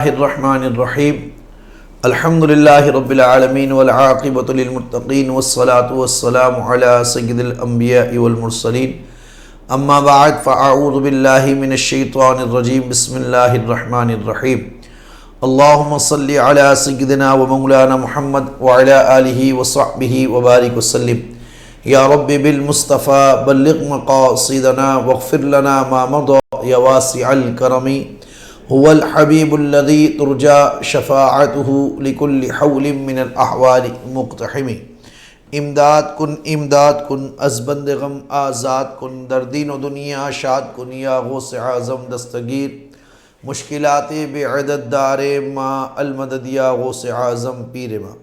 الرحمن الرحیم الحمد للہ رب العالمین والعاقبۃ للمتقین والصلاة والسلام علی سید الانبیاء والمرسلین اما بعد فاعوذ باللہ من الشیطان الرجیم بسم اللہ الرحمن الرحیم اللہم صلی علی سیدنا و مولانا محمد وعلی آلہ وصحبہ وبارک وسلم یا رب بالمصطفیٰ بلغ مقاصدنا واغفر لنا ما مضى یا واسع الکرم هو الحبیب الذی ترجا شفاعته لكل حول من الاحوال مقتحم امداد کن از بند غم آزاد کن در دین و دنیا شاد کن یا غوث اعظم دستگیر مشکلات بعدد دار ما المدد یا غوث اعظم پیر ما۔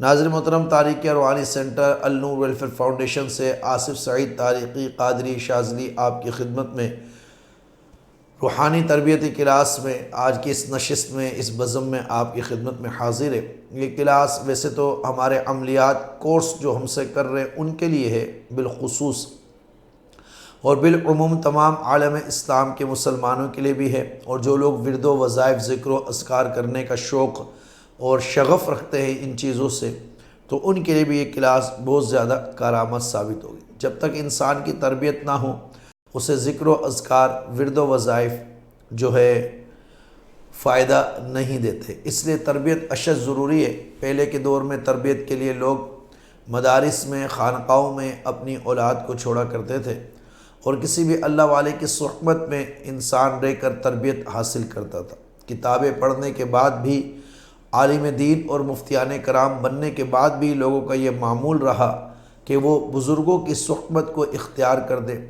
ناظرین محترم، تاریخ روحانی سینٹر النور ویلفیئر فاؤنڈیشن سے آصف سعید طارقی قادری شاذلی آپ کی خدمت میں روحانی تربیتی کلاس میں آج کی اس نشست میں اس بزم میں آپ کی خدمت میں حاضر ہے۔ یہ کلاس ویسے تو ہمارے عملیات کورس جو ہم سے کر رہے ہیں ان کے لیے ہے بالخصوص، اور بالعموم تمام عالم اسلام کے مسلمانوں کے لیے بھی ہے، اور جو لوگ ورد و وظائف ذکر و اذکار کرنے کا شوق اور شغف رکھتے ہیں ان چیزوں سے، تو ان کے لیے بھی یہ کلاس بہت زیادہ کارآمد ثابت ہوگی۔ جب تک انسان کی تربیت نہ ہو اسے ذکر و اذکار ورد و وظائف جو ہے فائدہ نہیں دیتے، اس لیے تربیت اشد ضروری ہے۔ پہلے کے دور میں تربیت کے لیے لوگ مدارس میں خانقاہوں میں اپنی اولاد کو چھوڑا کرتے تھے، اور کسی بھی اللہ والے کی صحبت میں انسان رہ کر تربیت حاصل کرتا تھا۔ کتابیں پڑھنے کے بعد بھی، عالم دین اور مفتیان کرام بننے کے بعد بھی لوگوں کا یہ معمول رہا کہ وہ بزرگوں کی صحبت کو اختیار کر دے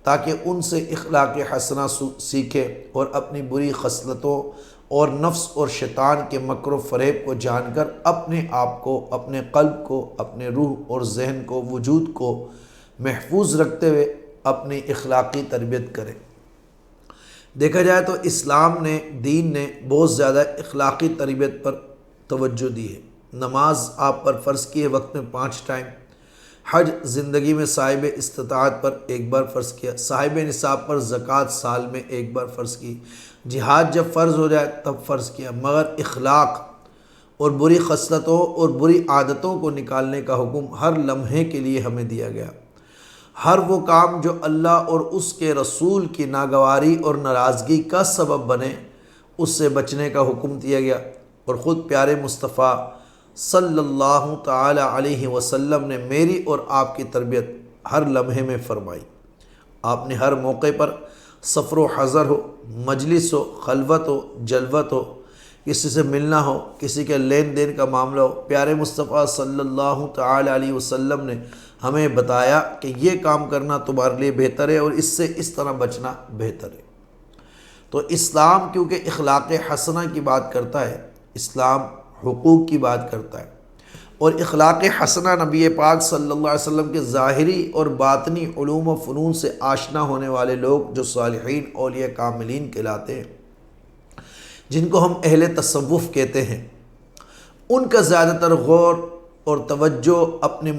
تاکہ ان سے اخلاق حسنہ سیکھے اور اپنی بری خصلتوں اور نفس اور شیطان کے مکر و فریب کو جان کر اپنے آپ کو، اپنے قلب کو، اپنے روح اور ذہن کو، وجود کو محفوظ رکھتے ہوئے اپنی اخلاقی تربیت کرے۔ دیکھا جائے تو اسلام نے، دین نے بہت زیادہ اخلاقی تربیت پر توجہ دی ہے۔ نماز آپ پر فرض کی ہے وقت میں 5 ٹائم، حج زندگی میں صاحب استطاعت پر ایک بار فرض کیا، صاحب نصاب پر زکوٰۃ سال میں ایک بار فرض کی، جہاد جب فرض ہو جائے تب فرض کیا، مگر اخلاق اور بری خصلتوں اور بری عادتوں کو نکالنے کا حکم ہر لمحے کے لیے ہمیں دیا گیا۔ ہر وہ کام جو اللہ اور اس کے رسول کی ناگواری اور ناراضگی کا سبب بنے اس سے بچنے کا حکم دیا گیا، اور خود پیارے مصطفیٰ صلی اللہ تعالی علیہ وسلم نے میری اور آپ کی تربیت ہر لمحے میں فرمائی۔ آپ نے ہر موقع پر سفر و حضر ہو، مجلس ہو، خلوت ہو، جلوت ہو، کسی سے ملنا ہو، کسی کے لین دین کا معاملہ ہو، پیارے مصطفیٰ صلی اللہ تعالی علیہ وسلم نے ہمیں بتایا کہ یہ کام کرنا تمہارے لیے بہتر ہے اور اس سے اس طرح بچنا بہتر ہے۔ تو اسلام کیونکہ اخلاق حسنہ کی بات کرتا ہے، اسلام حقوق کی بات کرتا ہے، اور اخلاق حسنہ نبی پاک صلی اللہ علیہ وسلم کے ظاہری اور باطنی علوم و فنون سے آشنا ہونے والے لوگ جو صالحین اولیاء کاملین کہلاتے ہیں، جن کو ہم اہل تصوف کہتے ہیں، ان کا زیادہ تر غور اور توجہ اپنے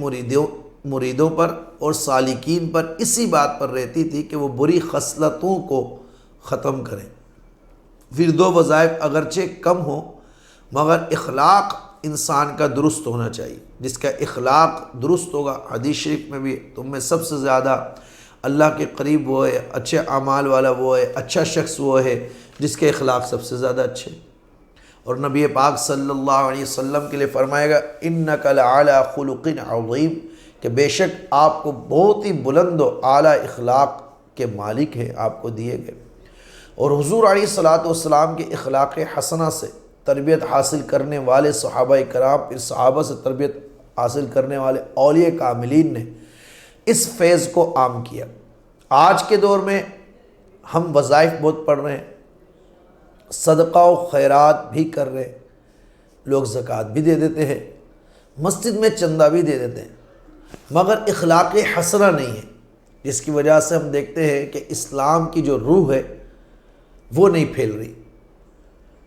مریدوں پر اور سالکین پر اسی بات پر رہتی تھی کہ وہ بری خصلتوں کو ختم کریں۔ ورد و وظائف اگرچہ کم ہو مگر اخلاق انسان کا درست ہونا چاہیے۔ جس کا اخلاق درست ہوگا، حدیث شریف میں بھی، تم میں سب سے زیادہ اللہ کے قریب وہ ہے، اچھے اعمال والا وہ ہے، اچھا شخص وہ ہے جس کے اخلاق سب سے زیادہ اچھے۔ اور نبی پاک صلی اللہ علیہ وسلم کے لیے فرمائے گا انک لعلی خلق عظیم، کہ بے شک آپ کو بہت ہی بلند و اعلیٰ اخلاق کے مالک ہیں، آپ کو دیے گئے۔ اور حضور علیہ الصلوۃ والسلام کے اخلاق حسنہ سے تربیت حاصل کرنے والے صحابہ کرام، پھر صحابہ سے تربیت حاصل کرنے والے اولیاء کاملین نے اس فیض کو عام کیا۔ آج کے دور میں ہم وظائف بہت پڑھ رہے ہیں، صدقہ و خیرات بھی کر رہے ہیں، لوگ زکوٰۃ بھی دے دیتے ہیں، مسجد میں چندہ بھی دے دیتے ہیں، مگر اخلاق حسنہ نہیں ہے، جس کی وجہ سے ہم دیکھتے ہیں کہ اسلام کی جو روح ہے وہ نہیں پھیل رہی۔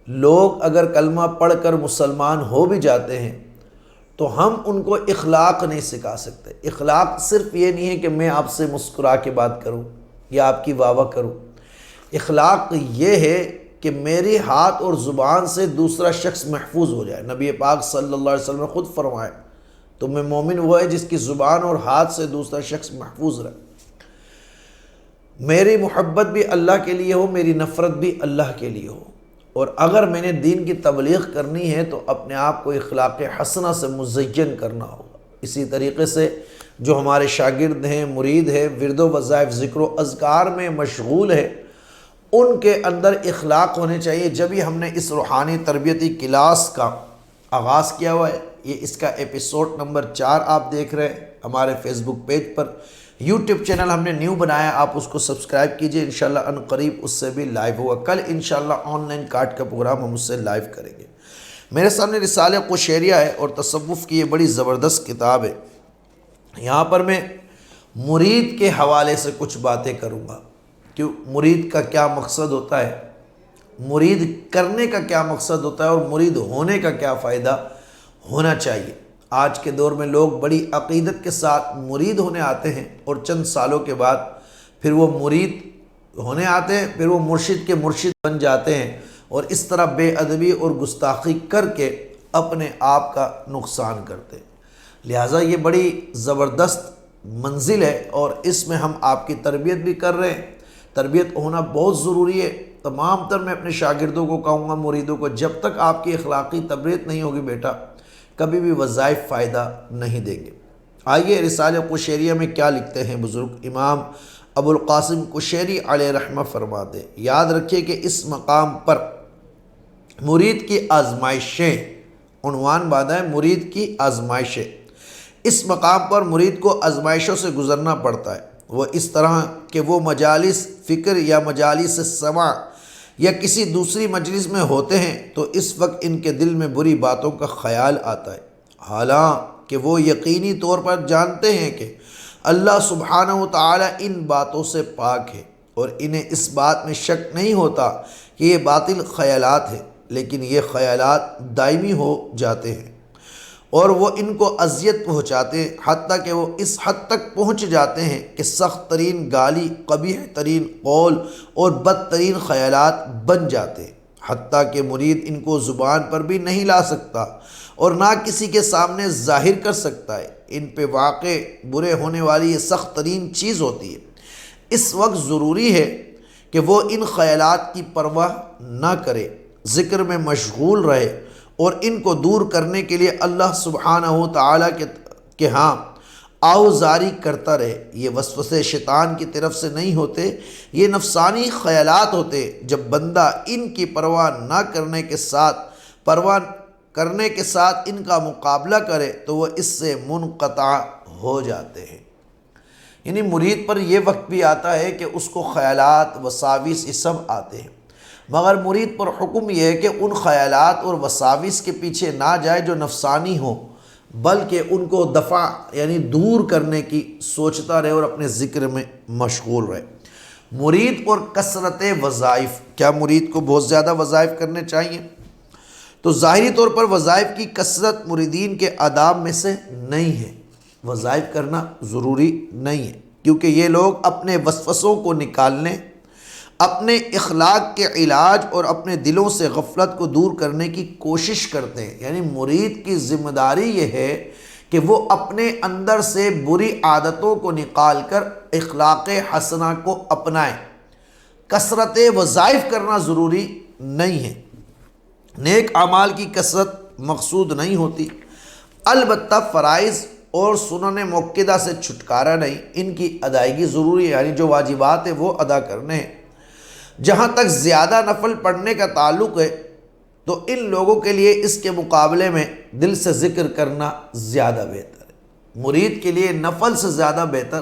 لوگ اگر کلمہ پڑھ کر مسلمان ہو بھی جاتے ہیں تو ہم ان کو اخلاق نہیں سکھا سکتے۔ اخلاق صرف یہ نہیں ہے کہ میں آپ سے مسکرا کے بات کروں یا آپ کی واہ واہ کروں، اخلاق یہ ہے کہ میری ہاتھ اور زبان سے دوسرا شخص محفوظ ہو جائے۔ نبی پاک صلی اللہ علیہ وسلم نے خود فرمایا تو میں مومن وہ ہے جس کی زبان اور ہاتھ سے دوسرا شخص محفوظ رہے۔ میری محبت بھی اللہ کے لیے ہو، میری نفرت بھی اللہ کے لیے ہو، اور اگر میں نے دین کی تبلیغ کرنی ہے تو اپنے آپ کو اخلاق حسنہ سے مزین کرنا ہوگا۔ اسی طریقے سے جو ہمارے شاگرد ہیں، مرید ہیں، ورد و وظائف، ذکر و اذکار میں مشغول ہے، ان کے اندر اخلاق ہونے چاہیے۔ جب ہی ہم نے اس روحانی تربیتی کلاس کا آغاز کیا ہوا ہے، یہ اس کا ایپیسوڈ نمبر 4 آپ دیکھ رہے ہیں ہمارے فیس بک پیج پر۔ یوٹیوب چینل ہم نے نیو بنایا، آپ اس کو سبسکرائب کیجئے، انشاءاللہ ان قریب اس سے بھی لائیو ہوگا۔ کل انشاءاللہ آن لائن کارڈ کا پروگرام ہم اس سے لائیو کریں گے۔ میرے سامنے رسالہ قشیریہ ہے اور تصوف کی یہ بڑی زبردست کتاب ہے۔ یہاں پر میں مرید کے حوالے سے کچھ باتیں کروں گا کہ مرید کا کیا مقصد ہوتا ہے، مرید کرنے کا کیا مقصد ہوتا ہے، اور مرید ہونے کا کیا فائدہ ہونا چاہیے۔ آج کے دور میں لوگ بڑی عقیدت کے ساتھ مرید ہونے آتے ہیں اور چند سالوں کے بعد پھر وہ مرید ہونے آتے ہیں، پھر وہ مرشد کے مرشد بن جاتے ہیں، اور اس طرح بے ادبی اور گستاخی کر کے اپنے آپ کا نقصان کرتے ہیں۔ لہٰذا یہ بڑی زبردست منزل ہے اور اس میں ہم آپ کی تربیت بھی کر رہے ہیں۔ تربیت ہونا بہت ضروری ہے۔ تمام تر میں اپنے شاگردوں کو کہوں گا، مریدوں کو، جب تک آپ کی اخلاقی تربیت نہیں ہوگی بیٹا، کبھی بھی وظائف فائدہ نہیں دیں گے۔ آئیے رسالہ قشیریہ میں کیا لکھتے ہیں بزرگ امام ابو القاسم قشیری علیہ رحمہ فرماتے ہیں۔ یاد رکھیے کہ اس مقام پر مرید کی آزمائشیں، عنوان باندھا ہے مرید کی آزمائشیں۔ اس مقام پر مرید کو آزمائشوں سے گزرنا پڑتا ہے۔ وہ اس طرح کہ وہ مجالس فکر یا مجالس سماع یا کسی دوسری مجلس میں ہوتے ہیں تو اس وقت ان کے دل میں بری باتوں کا خیال آتا ہے، حالانکہ وہ یقینی طور پر جانتے ہیں کہ اللہ سبحانہ و تعالی ان باتوں سے پاک ہے، اور انہیں اس بات میں شک نہیں ہوتا کہ یہ باطل خیالات ہیں، لیکن یہ خیالات دائمی ہو جاتے ہیں اور وہ ان کو اذیت پہنچاتے ہیں، حتیٰ کہ وہ اس حد تک پہنچ جاتے ہیں کہ سخت ترین گالی، قبیح ترین قول اور بدترین خیالات بن جاتے ہیں، حتیٰ کہ مرید ان کو زبان پر بھی نہیں لا سکتا اور نہ کسی کے سامنے ظاہر کر سکتا ہے۔ ان پہ واقع برے ہونے والی یہ سخت ترین چیز ہوتی ہے۔ اس وقت ضروری ہے کہ وہ ان خیالات کی پرواہ نہ کرے، ذکر میں مشغول رہے اور ان کو دور کرنے کے لیے اللہ سبحانہ و تعالیٰ کے ہاں آوزاری کرتا رہے۔ یہ وسوسے شیطان کی طرف سے نہیں ہوتے، یہ نفسانی خیالات ہوتے۔ جب بندہ ان کی پرواہ نہ کرنے کے ساتھ ان کا مقابلہ کرے تو وہ اس سے منقطع ہو جاتے ہیں۔ یعنی مرید پر یہ وقت بھی آتا ہے کہ اس کو خیالات، وساوس یہ سب آتے ہیں، مگر مرید پر حکم یہ ہے کہ ان خیالات اور وساوس کے پیچھے نہ جائے جو نفسانی ہو، بلکہ ان کو دفع یعنی دور کرنے کی سوچتا رہے اور اپنے ذکر میں مشغول رہے۔ مرید اور کثرت وظائف، کیا مرید کو بہت زیادہ وظائف کرنے چاہیے؟ تو ظاہری طور پر وظائف کی کثرت مریدین کے آداب میں سے نہیں ہے۔ وظائف کرنا ضروری نہیں ہے کیونکہ یہ لوگ اپنے وسوسوں کو نکالنے، اپنے اخلاق کے علاج اور اپنے دلوں سے غفلت کو دور کرنے کی کوشش کرتے ہیں۔ یعنی مرید کی ذمہ داری یہ ہے کہ وہ اپنے اندر سے بری عادتوں کو نکال کر اخلاق حسنہ کو اپنائیں۔ کثرت وظائف کرنا ضروری نہیں ہے، نیک اعمال کی کثرت مقصود نہیں ہوتی، البتہ فرائض اور سنن موقدہ سے چھٹکارا نہیں، ان کی ادائیگی ضروری ہے، یعنی جو واجبات ہیں وہ ادا کرنے ہیں۔ جہاں تک زیادہ نفل پڑھنے کا تعلق ہے تو ان لوگوں کے لیے اس کے مقابلے میں دل سے ذکر کرنا زیادہ بہتر ہے۔ مرید کے لیے نفل سے زیادہ بہتر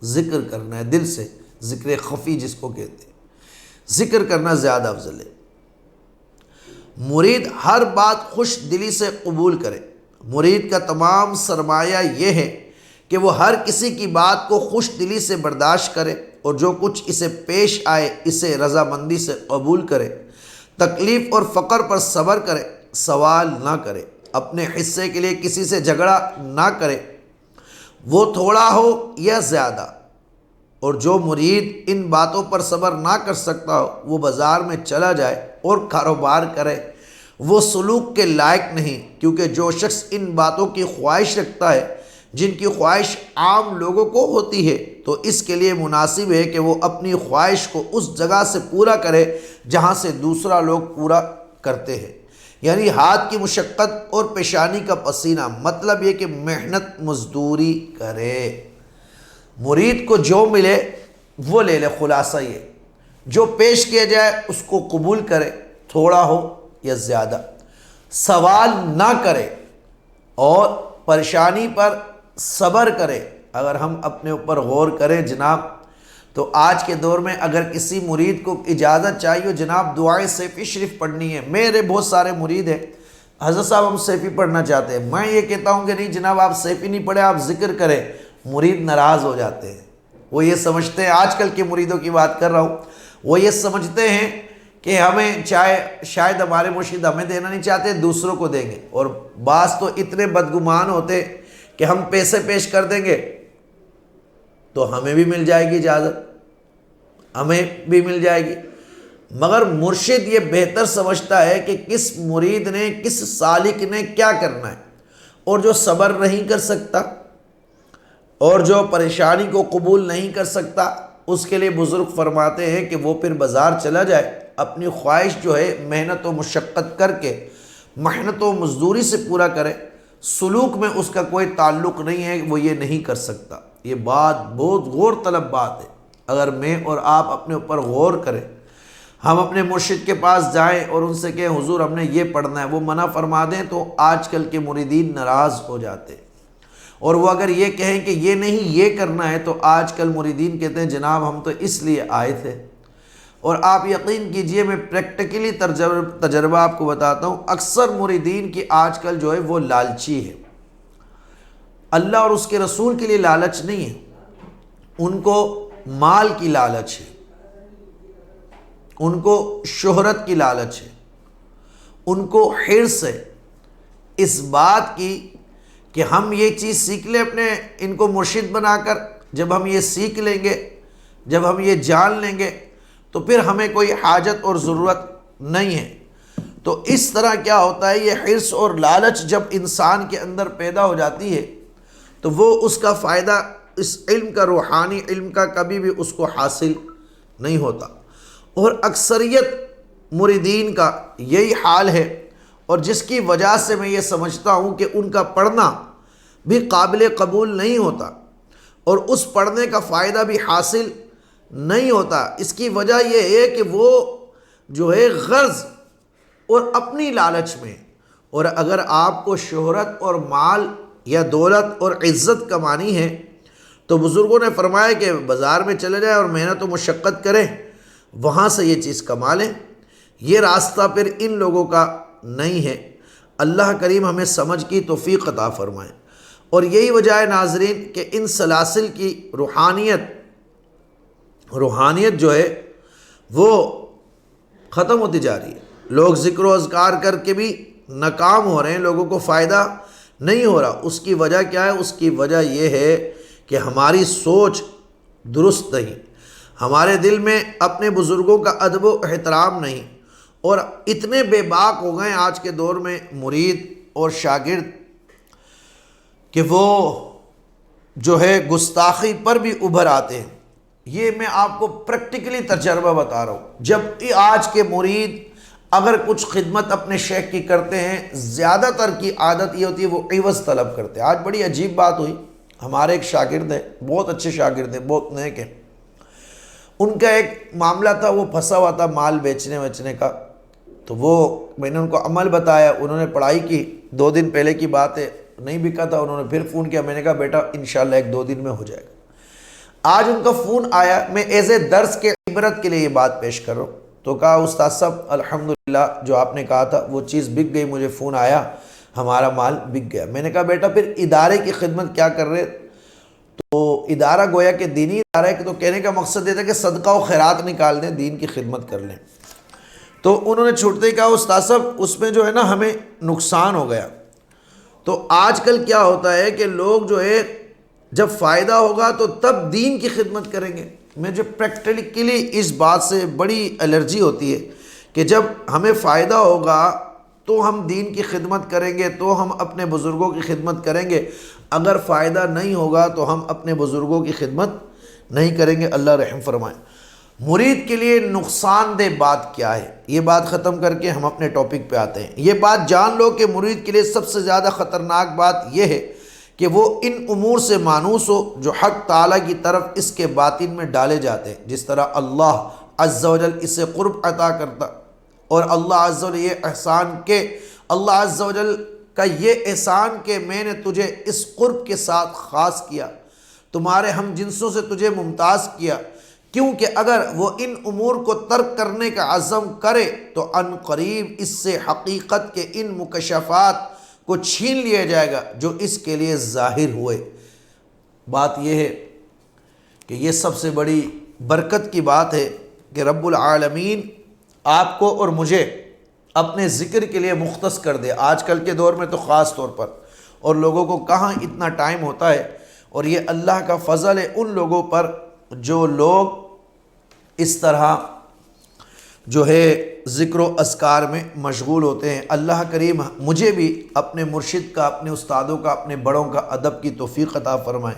ذکر کرنا ہے، دل سے، ذکر خفی جس کو کہتے ہیں، ذکر کرنا زیادہ افضل ہے۔ مرید ہر بات خوش دلی سے قبول کرے۔ مرید کا تمام سرمایہ یہ ہے کہ وہ ہر کسی کی بات کو خوش دلی سے برداشت کرے اور جو کچھ اسے پیش آئے اسے رضامندی سے قبول کرے، تکلیف اور فقر پر صبر کرے، سوال نہ کرے، اپنے حصے کے لیے کسی سے جھگڑا نہ کرے، وہ تھوڑا ہو یا زیادہ۔ اور جو مرید ان باتوں پر صبر نہ کر سکتا ہو وہ بازار میں چلا جائے اور کاروبار کرے وہ سلوک کے لائق نہیں، کیونکہ جو شخص ان باتوں کی خواہش رکھتا ہے جن کی خواہش عام لوگوں کو ہوتی ہے تو اس کے لیے مناسب ہے کہ وہ اپنی خواہش کو اس جگہ سے پورا کرے جہاں سے دوسرا لوگ پورا کرتے ہیں، یعنی ہاتھ کی مشقت اور پیشانی کا پسینہ، مطلب یہ کہ محنت مزدوری کرے، مرید کو جو ملے وہ لے لے، خلاصہ یہ جو پیش کیا جائے اس کو قبول کرے، تھوڑا ہو یا زیادہ، سوال نہ کرے اور پریشانی پر صبر کرے۔ اگر ہم اپنے اوپر غور کریں جناب تو آج کے دور میں اگر کسی مرید کو اجازت چاہیے جناب دعائے سیفی شریف پڑھنی ہے، میرے بہت سارے مرید ہیں، حضرت صاحب ہم سیفی پڑھنا چاہتے ہیں، میں یہ کہتا ہوں کہ نہیں جناب آپ سیفی نہیں پڑھیں، آپ ذکر کریں، مرید ناراض ہو جاتے ہیں، وہ یہ سمجھتے ہیں، آج کل کے مریدوں کی بات کر رہا ہوں، وہ یہ سمجھتے ہیں کہ ہمیں چاہے شاید ہمارے مرشد ہمیں دینا نہیں چاہتے، دوسروں کو دیں گے، اور بعض تو اتنے بدگمان ہوتے کہ ہم پیسے پیش کر دیں گے تو ہمیں بھی مل جائے گی اجازت، ہمیں بھی مل جائے گی، مگر مرشد یہ بہتر سمجھتا ہے کہ کس مرید نے کس سالک نے کیا کرنا ہے، اور جو صبر نہیں کر سکتا اور جو پریشانی کو قبول نہیں کر سکتا اس کے لیے بزرگ فرماتے ہیں کہ وہ پھر بازار چلا جائے، اپنی خواہش جو ہے محنت و مشقت کر کے محنت و مزدوری سے پورا کرے، سلوک میں اس کا کوئی تعلق نہیں ہے، وہ یہ نہیں کر سکتا۔ یہ بات بہت غور طلب بات ہے، اگر میں اور آپ اپنے اوپر غور کریں، ہم اپنے مرشد کے پاس جائیں اور ان سے کہیں حضور ہم نے یہ پڑھنا ہے، وہ منع فرما دیں تو آج کل کے مریدین ناراض ہو جاتے ہیں، اور وہ اگر یہ کہیں کہ یہ نہیں یہ کرنا ہے تو آج کل مریدین کہتے ہیں جناب ہم تو اس لیے آئے تھے۔ اور آپ یقین کیجئے میں پریکٹیکلی تجربہ آپ کو بتاتا ہوں، اکثر مریدین کی آج کل جو ہے وہ لالچی ہے، اللہ اور اس کے رسول کے لیے لالچ نہیں ہے، ان کو مال کی لالچ ہے، ان کو شہرت کی لالچ ہے، ان کو حرص ہے اس بات کی کہ ہم یہ چیز سیکھ لیں، اپنے ان کو مرشد بنا کر، جب ہم یہ سیکھ لیں گے، جب ہم یہ جان لیں گے تو پھر ہمیں کوئی حاجت اور ضرورت نہیں ہے۔ تو اس طرح کیا ہوتا ہے، یہ حرص اور لالچ جب انسان کے اندر پیدا ہو جاتی ہے تو وہ اس کا فائدہ اس علم کا، روحانی علم کا کبھی بھی اس کو حاصل نہیں ہوتا، اور اکثریت مریدین کا یہی حال ہے، اور جس کی وجہ سے میں یہ سمجھتا ہوں کہ ان کا پڑھنا بھی قابل قبول نہیں ہوتا اور اس پڑھنے کا فائدہ بھی حاصل نہیں ہوتا۔ اس کی وجہ یہ ہے کہ وہ جو ہے غرض اور اپنی لالچ میں، اور اگر آپ کو شہرت اور مال یا دولت اور عزت کمانی ہے تو بزرگوں نے فرمایا کہ بازار میں چلے جائیں اور محنت و مشقت کریں، وہاں سے یہ چیز کما لیں، یہ راستہ پھر ان لوگوں کا نہیں ہے۔ اللہ کریم ہمیں سمجھ کی توفیق عطا فرمائے، اور یہی وجہ ہے ناظرین کہ ان سلاسل کی روحانیت جو ہے وہ ختم ہوتی جا رہی ہے، لوگ ذکر و اذکار کر کے بھی ناکام ہو رہے ہیں، لوگوں کو فائدہ نہیں ہو رہا۔ اس کی وجہ کیا ہے؟ اس کی وجہ یہ ہے کہ ہماری سوچ درست نہیں، ہمارے دل میں اپنے بزرگوں کا ادب و احترام نہیں، اور اتنے بے باک ہو گئے آج کے دور میں مرید اور شاگرد کہ وہ جو ہے گستاخی پر بھی ابھر آتے ہیں۔ یہ میں آپ کو پریکٹیکلی تجربہ بتا رہا ہوں، جب آج کے مرید اگر کچھ خدمت اپنے شیخ کی کرتے ہیں، زیادہ تر کی عادت یہ ہوتی ہے وہ عوض طلب کرتے ہیں۔ آج بڑی عجیب بات ہوئی، ہمارے ایک شاگرد ہیں، بہت اچھے شاگرد ہیں، بہت نیک ہیں، ان کا ایک معاملہ تھا، وہ پھنسا ہوا تھا مال بیچنے کا، تو وہ میں نے ان کو عمل بتایا، انہوں نے پڑھائی کی، 2 دن پہلے کی بات ہے، نہیں بکا تھا، انہوں نے پھر فون کیا، میں نے کہا بیٹا انشاءاللہ 1-2 دن میں ہو جائے گا۔ آج ان کا فون آیا، میں ایز اے درس کے عبرت کے لیے یہ بات پیش کر رہا ہوں، تو کہا استاد صاحب الحمدللہ جو آپ نے کہا تھا وہ چیز بک گئی، مجھے فون آیا ہمارا مال بک گیا۔ میں نے کہا بیٹا پھر ادارے کی خدمت کیا کر رہے؟ تو ادارہ گویا کہ دینی ادارہ ہے، تو کہنے کا مقصد یہ تھا کہ صدقہ و خیرات نکال دیں، دین کی خدمت کر لیں۔ تو انہوں نے چھوٹتے ہی کہا استاد صاحب اس میں جو ہے نا ہمیں نقصان ہو گیا۔ تو آج کل کیا ہوتا ہے کہ لوگ جو ہے جب فائدہ ہوگا تو تب دین کی خدمت کریں گے۔ مجھے پریکٹیکلی اس بات سے بڑی الرجی ہوتی ہے کہ جب ہمیں فائدہ ہوگا تو ہم دین کی خدمت کریں گے، تو ہم اپنے بزرگوں کی خدمت کریں گے، اگر فائدہ نہیں ہوگا تو ہم اپنے بزرگوں کی خدمت نہیں کریں گے۔ اللہ رحم فرمائے۔ مرید کے لیے نقصان دہ بات کیا ہے، یہ بات ختم کر کے ہم اپنے ٹاپک پہ آتے ہیں۔ یہ بات جان لو کہ مرید کے لیے سب سے زیادہ خطرناک بات یہ ہے کہ وہ ان امور سے مانوس ہو جو حق تعالیٰ کی طرف اس کے باطن میں ڈالے جاتے ہیں، جس طرح اللہ عز و جل اسے قرب عطا کرتا، اور اللہ عز و جل یہ احسان کہ اللہ عز و جل کا یہ احسان کہ میں نے تجھے اس قرب کے ساتھ خاص کیا، تمہارے ہم جنسوں سے تجھے ممتاز کیا، کیونکہ اگر وہ ان امور کو ترک کرنے کا عزم کرے تو ان قریب اس سے حقیقت کے ان مکشفات کو چھین لیا جائے گا جو اس کے لیے ظاہر ہوئے۔ بات یہ ہے کہ یہ سب سے بڑی برکت کی بات ہے کہ رب العالمین آپ کو اور مجھے اپنے ذکر کے لیے مختص کر دے۔ آج کل کے دور میں تو خاص طور پر، اور لوگوں کو کہاں اتنا ٹائم ہوتا ہے، اور یہ اللہ کا فضل ہے ان لوگوں پر جو لوگ اس طرح جو ہے ذکر و اذکار میں مشغول ہوتے ہیں۔ اللہ کریم مجھے بھی اپنے مرشد کا، اپنے استادوں کا، اپنے بڑوں کا ادب کی توفیق عطا فرمائے۔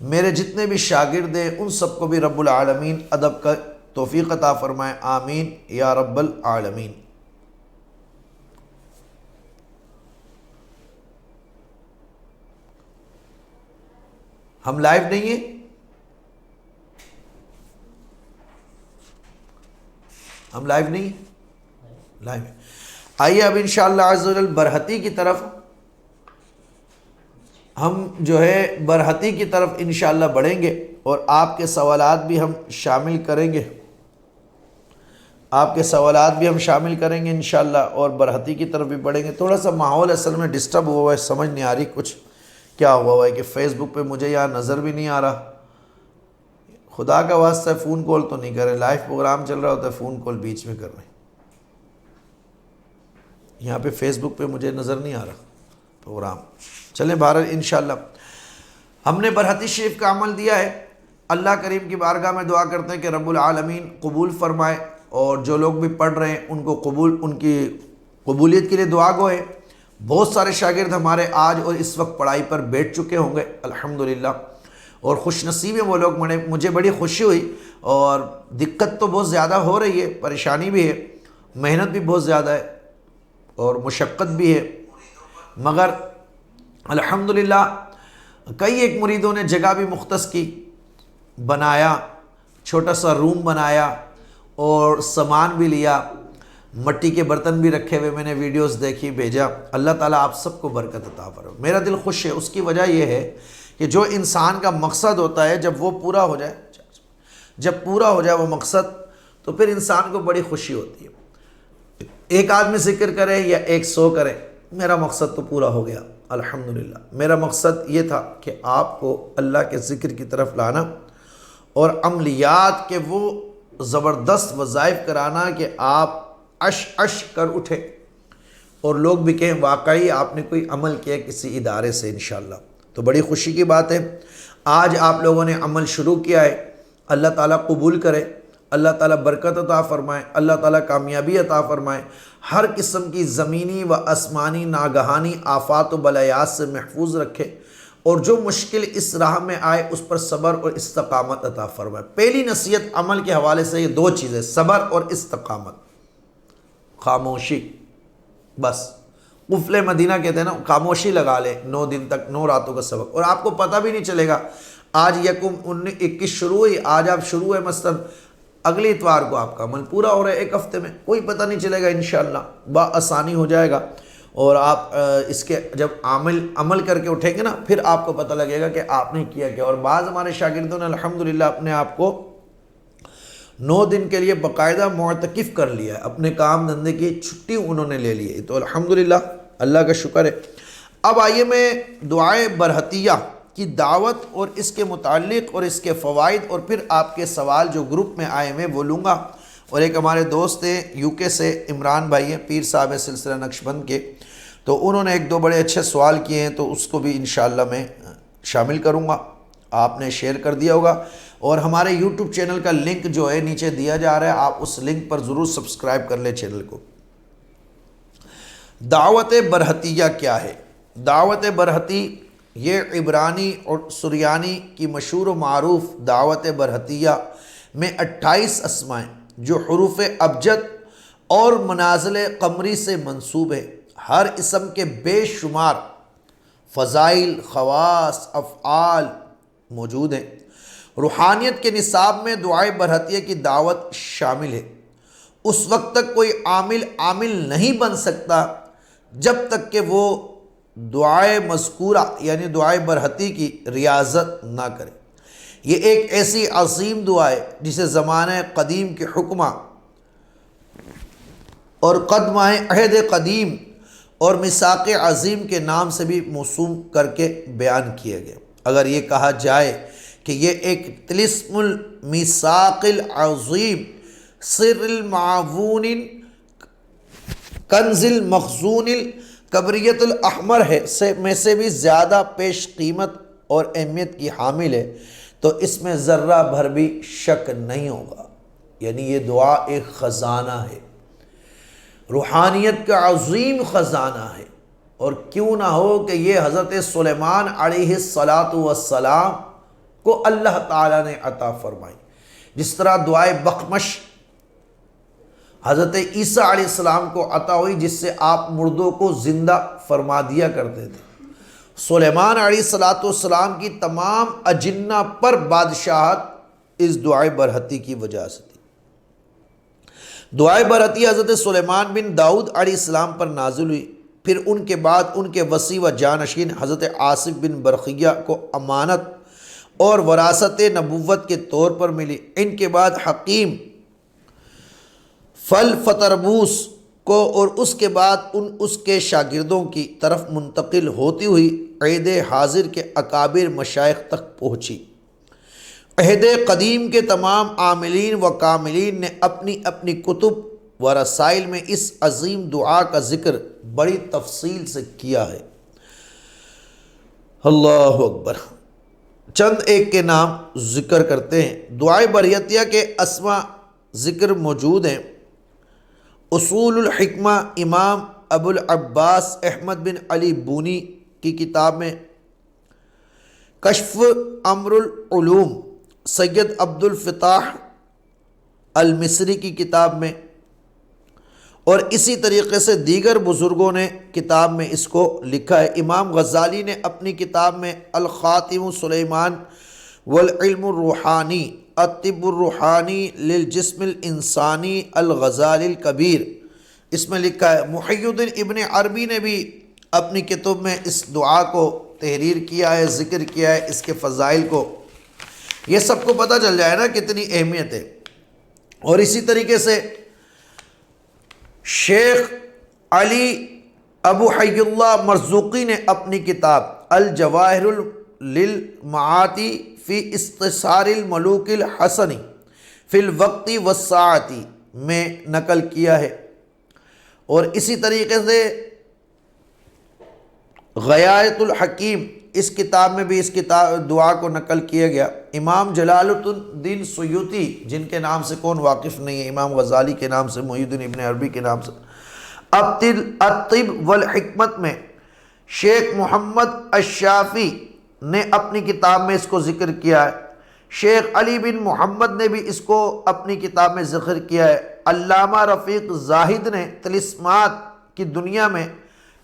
میرے جتنے بھی شاگرد ہیں ان سب کو بھی رب العالمین ادب کا توفیق عطا فرمائے، آمین یا رب العالمین۔ ہم لائیو نہیں ہیں؟ ہم لائیو نہیں ہیں؟ لائیو ہیں۔ آئیے اب انشاءاللہ عز و جل برحتی کی طرف ہم جو ہے برحتی کی طرف انشاءاللہ بڑھیں گے، اور آپ کے سوالات بھی ہم شامل کریں گے، آپ کے سوالات بھی ہم شامل کریں گے انشاءاللہ، اور برحتی کی طرف بھی بڑھیں گے۔ تھوڑا سا ماحول اصل میں ڈسٹرب ہوا ہوا ہے، سمجھ نہیں آ رہی کچھ کیا ہوا ہے کہ فیس بک پہ مجھے یہاں نظر بھی نہیں آ رہا۔ خدا کا واسطہ ہے فون کال تو نہیں کریں، لائیو پروگرام چل رہا ہوتا ہے، فون کال بیچ میں کر رہے ہیں۔ یہاں پہ فیس بک پہ مجھے نظر نہیں آ رہا پروگرام۔ چلیں بہرحال انشاءاللہ ہم نے برحتی شریف کا عمل دیا ہے۔ اللہ کریم کی بارگاہ میں دعا کرتے ہیں کہ رب العالمین قبول فرمائے، اور جو لوگ بھی پڑھ رہے ہیں ان کی قبولیت کے لیے دعا گو ہے۔ بہت سارے شاگرد ہمارے آج اور اس وقت پڑھائی پر بیٹھ چکے ہوں گے الحمدللہ، اور خوش نصیب ہیں وہ لوگ۔ مجھے بڑی خوشی ہوئی، اور دقت تو بہت زیادہ ہو رہی ہے، پریشانی بھی ہے، محنت بھی بہت زیادہ ہے، اور مشقت بھی ہے، مگر الحمدللہ کئی ایک مریدوں نے جگہ بھی مختص کی، بنایا، چھوٹا سا روم بنایا، اور سامان بھی لیا، مٹی کے برتن بھی رکھے ہوئے، میں نے ویڈیوز دیکھی، بھیجا۔ اللہ تعالیٰ آپ سب کو برکت عطا فرمائے۔ میرا دل خوش ہے، اس کی وجہ یہ ہے کہ جو انسان کا مقصد ہوتا ہے جب وہ پورا ہو جائے وہ مقصد، تو پھر انسان کو بڑی خوشی ہوتی ہے۔ ایک آدمی ذکر کرے یا 100 کرے، میرا مقصد تو پورا ہو گیا الحمدللہ۔ میرا مقصد یہ تھا کہ آپ کو اللہ کے ذکر کی طرف لانا، اور عملیات کے وہ زبردست وظائف کرانا کہ آپ عش کر اٹھے، اور لوگ بھی کہیں واقعی آپ نے کوئی عمل کیا کسی ادارے سے انشاءاللہ۔ تو بڑی خوشی کی بات ہے، آج آپ لوگوں نے عمل شروع کیا ہے۔ اللہ تعالیٰ قبول کرے، اللہ تعالیٰ برکت عطا فرمائے، اللہ تعالیٰ کامیابی عطا فرمائے، ہر قسم کی زمینی و آسمانی ناگہانی آفات و بلایات سے محفوظ رکھے، اور جو مشکل اس راہ میں آئے اس پر صبر اور استقامت عطا فرمائے۔ پہلی نصیحت عمل کے حوالے سے یہ 2 چیزیں، صبر اور استقامت، خاموشی۔ بس قفل مدینہ کہتے ہیں نا، خاموشی لگا لے 9 دن تک، 9 راتوں کا سبق، اور آپ کو پتہ بھی نہیں چلے گا۔ آج 21 شروع ہوئی، آج آپ شروع ہے مثلاً، اگلی اتوار کو آپ کا عمل پورا ہو رہا ہے، 1 ہفتے میں کوئی پتہ نہیں چلے گا انشاءاللہ، بآسانی ہو جائے گا۔ اور آپ اس کے جب عمل کر کے اٹھیں گے نا، پھر آپ کو پتہ لگے گا کہ آپ نے کیا کیا۔ اور بعض ہمارے شاگردوں نے الحمدللہ اپنے آپ کو 9 دن کے لیے باقاعدہ معتکف کر لیا ہے، اپنے کام دھندے کی چھٹی انہوں نے لے لی ہے، تو الحمدللہ اللہ کا شکر ہے۔ اب آئیے میں دعائے برحتیہ کی دعوت اور اس کے متعلق اور اس کے فوائد، اور پھر آپ کے سوال جو گروپ میں آئے ہوئے وہ لوں گا۔ اور ایک ہمارے دوست ہیں UK سے، عمران بھائی ہیں، پیر صاحب سلسلہ نقشبند کے، تو انہوں نے 1-2 بڑے اچھے سوال کیے ہیں، تو اس کو بھی انشاءاللہ میں شامل کروں گا۔ آپ نے شیئر کر دیا ہوگا، اور ہمارے یوٹیوب چینل کا لنک جو ہے نیچے دیا جا رہا ہے، آپ اس لنک پر ضرور سبسکرائب کر لیں چینل کو۔ دعوت برحتیہ کیا ہے؟ دعوت برحتی یہ عبرانی اور سریانی کی مشہور و معروف دعوت برحتیہ میں 28 اسماء ہیں جو حروف ابجد اور منازل قمری سے منسوب ہے۔ ہر اسم کے بے شمار فضائل، خواص، افعال موجود ہیں۔ روحانیت کے نصاب میں دعائے برحتیہ کی دعوت شامل ہے۔ اس وقت تک کوئی عامل نہیں بن سکتا جب تک کہ وہ دعائے مذکورہ یعنی دعائے برحتی کی ریاضت نہ کرے۔ یہ ایک ایسی عظیم دعا ہے جسے زمانہ قدیم کے حکمہ اور قدمہ عہد قدیم اور میثاق عظیم کے نام سے بھی موسوم کر کے بیان کیا گیا۔ اگر یہ کہا جائے کہ یہ ایک طلسم المیثاق العظیم، سر المعون، کنز المخزون، الکبریت الاحمر ہے میں سے بھی زیادہ پیش قیمت اور اہمیت کی حامل ہے، تو اس میں ذرہ بھر بھی شک نہیں ہوگا۔ یعنی یہ دعا ایک خزانہ ہے، روحانیت کا عظیم خزانہ ہے، اور کیوں نہ ہو کہ یہ حضرت سلیمان علیہ السلام کو اللہ تعالیٰ نے عطا فرمائی۔ جس طرح دعائے بخشش حضرت عیسیٰ علیہ السلام کو عطا ہوئی، جس سے آپ مردوں کو زندہ فرما دیا کرتے تھے، سلیمان علیہ السلام کی تمام اجنہ پر بادشاہت اس دعائے برحتی کی وجہ سے تھی۔ دعائے برحتی حضرت سلیمان بن داؤد علیہ السلام پر نازل ہوئی، پھر ان کے بعد ان کے وصی و جانشین حضرت آصف بن برقیہ کو امانت اور وراثت نبوت کے طور پر ملی۔ ان کے بعد حکیم فتربوس کو اور اس کے بعد اس کے شاگردوں کی طرف منتقل ہوتی ہوئی عہد حاضر کے اکابر مشائخ تک پہنچی۔ عہد قدیم کے تمام عاملین و کاملین نے اپنی اپنی کتب و رسائل میں اس عظیم دعا کا ذکر بڑی تفصیل سے کیا ہے۔ اللہ اکبر۔ چند ایک کے نام ذکر کرتے ہیں۔ دعائے برحتیہ کے اسماء ذکر موجود ہیں۔ اصول الحکمہ امام ابو العباس احمد بن علی بونی کی کتاب میں، کشف امر العلوم سید عبد الفتاح المصری کی کتاب میں، اور اسی طریقے سے دیگر بزرگوں نے کتاب میں اس کو لکھا ہے۔ امام غزالی نے اپنی کتاب میں الخاتم سلیمان والعلم الروحانی، الطب الروحانی للجسم الانسانی الغزالی الکبیر، اس میں لکھا ہے۔ محی الدین ابن عربی نے بھی اپنی کتب میں اس دعا کو تحریر کیا ہے، ذکر کیا ہے، اس کے فضائل کو۔ یہ سب کو پتہ چل جائے نا کتنی اہمیت ہے۔ اور اسی طریقے سے شیخ علی ابو حی اللہ مرزوقی نے اپنی کتاب الجواہر للمعاتی فی استثار الملوک الحسنی فی الوقت والساعتی میں نقل کیا ہے، اور اسی طریقے سے غایۃ الحکیم اس کتاب میں بھی اس کتاب دعا کو نقل کیا گیا۔ امام جلال الدین سیوطی، جن کے نام سے کون واقف نہیں ہے، امام غزالی کے نام سے، محی الدین ابن عربی کے نام سے، الطب والحکمت میں شیخ محمد الشافی نے اپنی کتاب میں اس کو ذکر کیا ہے۔ شیخ علی بن محمد نے بھی اس کو اپنی کتاب میں ذکر کیا ہے۔ علامہ رفیق زاہد نے طلسمات کی دنیا میں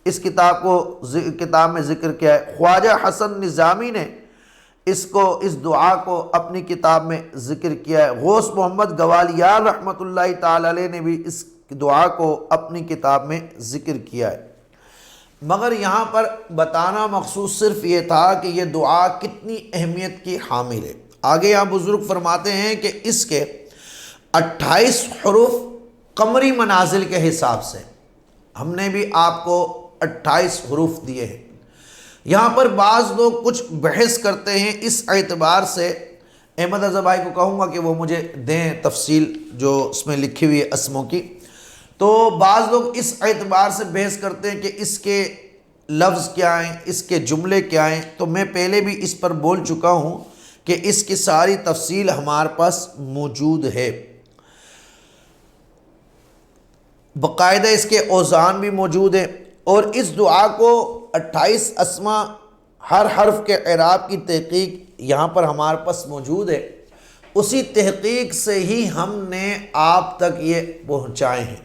اس کتاب میں ذکر کیا ہے۔ خواجہ حسن نظامی نے اس دعا کو اپنی کتاب میں ذکر کیا ہے۔ غوث محمد گوالیار رحمۃ اللہ تعالی علیہ نے بھی اس دعا کو اپنی کتاب میں ذکر کیا ہے۔ مگر یہاں پر بتانا مقصود صرف یہ تھا کہ یہ دعا کتنی اہمیت کی حامل ہے۔ آگے یہاں بزرگ فرماتے ہیں کہ اس کے 28 حروف قمری منازل کے حساب سے، ہم نے بھی آپ کو 28 حروف دیے ہیں۔ یہاں پر بعض لوگ کچھ بحث کرتے ہیں، اس اعتبار سے احمد رضا بھائی کو کہوں گا کہ وہ مجھے دیں تفصیل جو اس میں لکھی ہوئی ہے اسموں کی۔ تو بعض لوگ اس اعتبار سے بحث کرتے ہیں کہ اس کے لفظ کیا ہیں، اس کے جملے کیا ہیں، تو میں پہلے بھی اس پر بول چکا ہوں کہ اس کی ساری تفصیل ہمارے پاس موجود ہے، باقاعدہ اس کے اوزان بھی موجود ہیں، اور اس دعا کو 28 اسما ہر حرف کے اعراب کی تحقیق یہاں پر ہمارے پاس موجود ہے، اسی تحقیق سے ہی ہم نے آپ تک یہ پہنچائے ہیں۔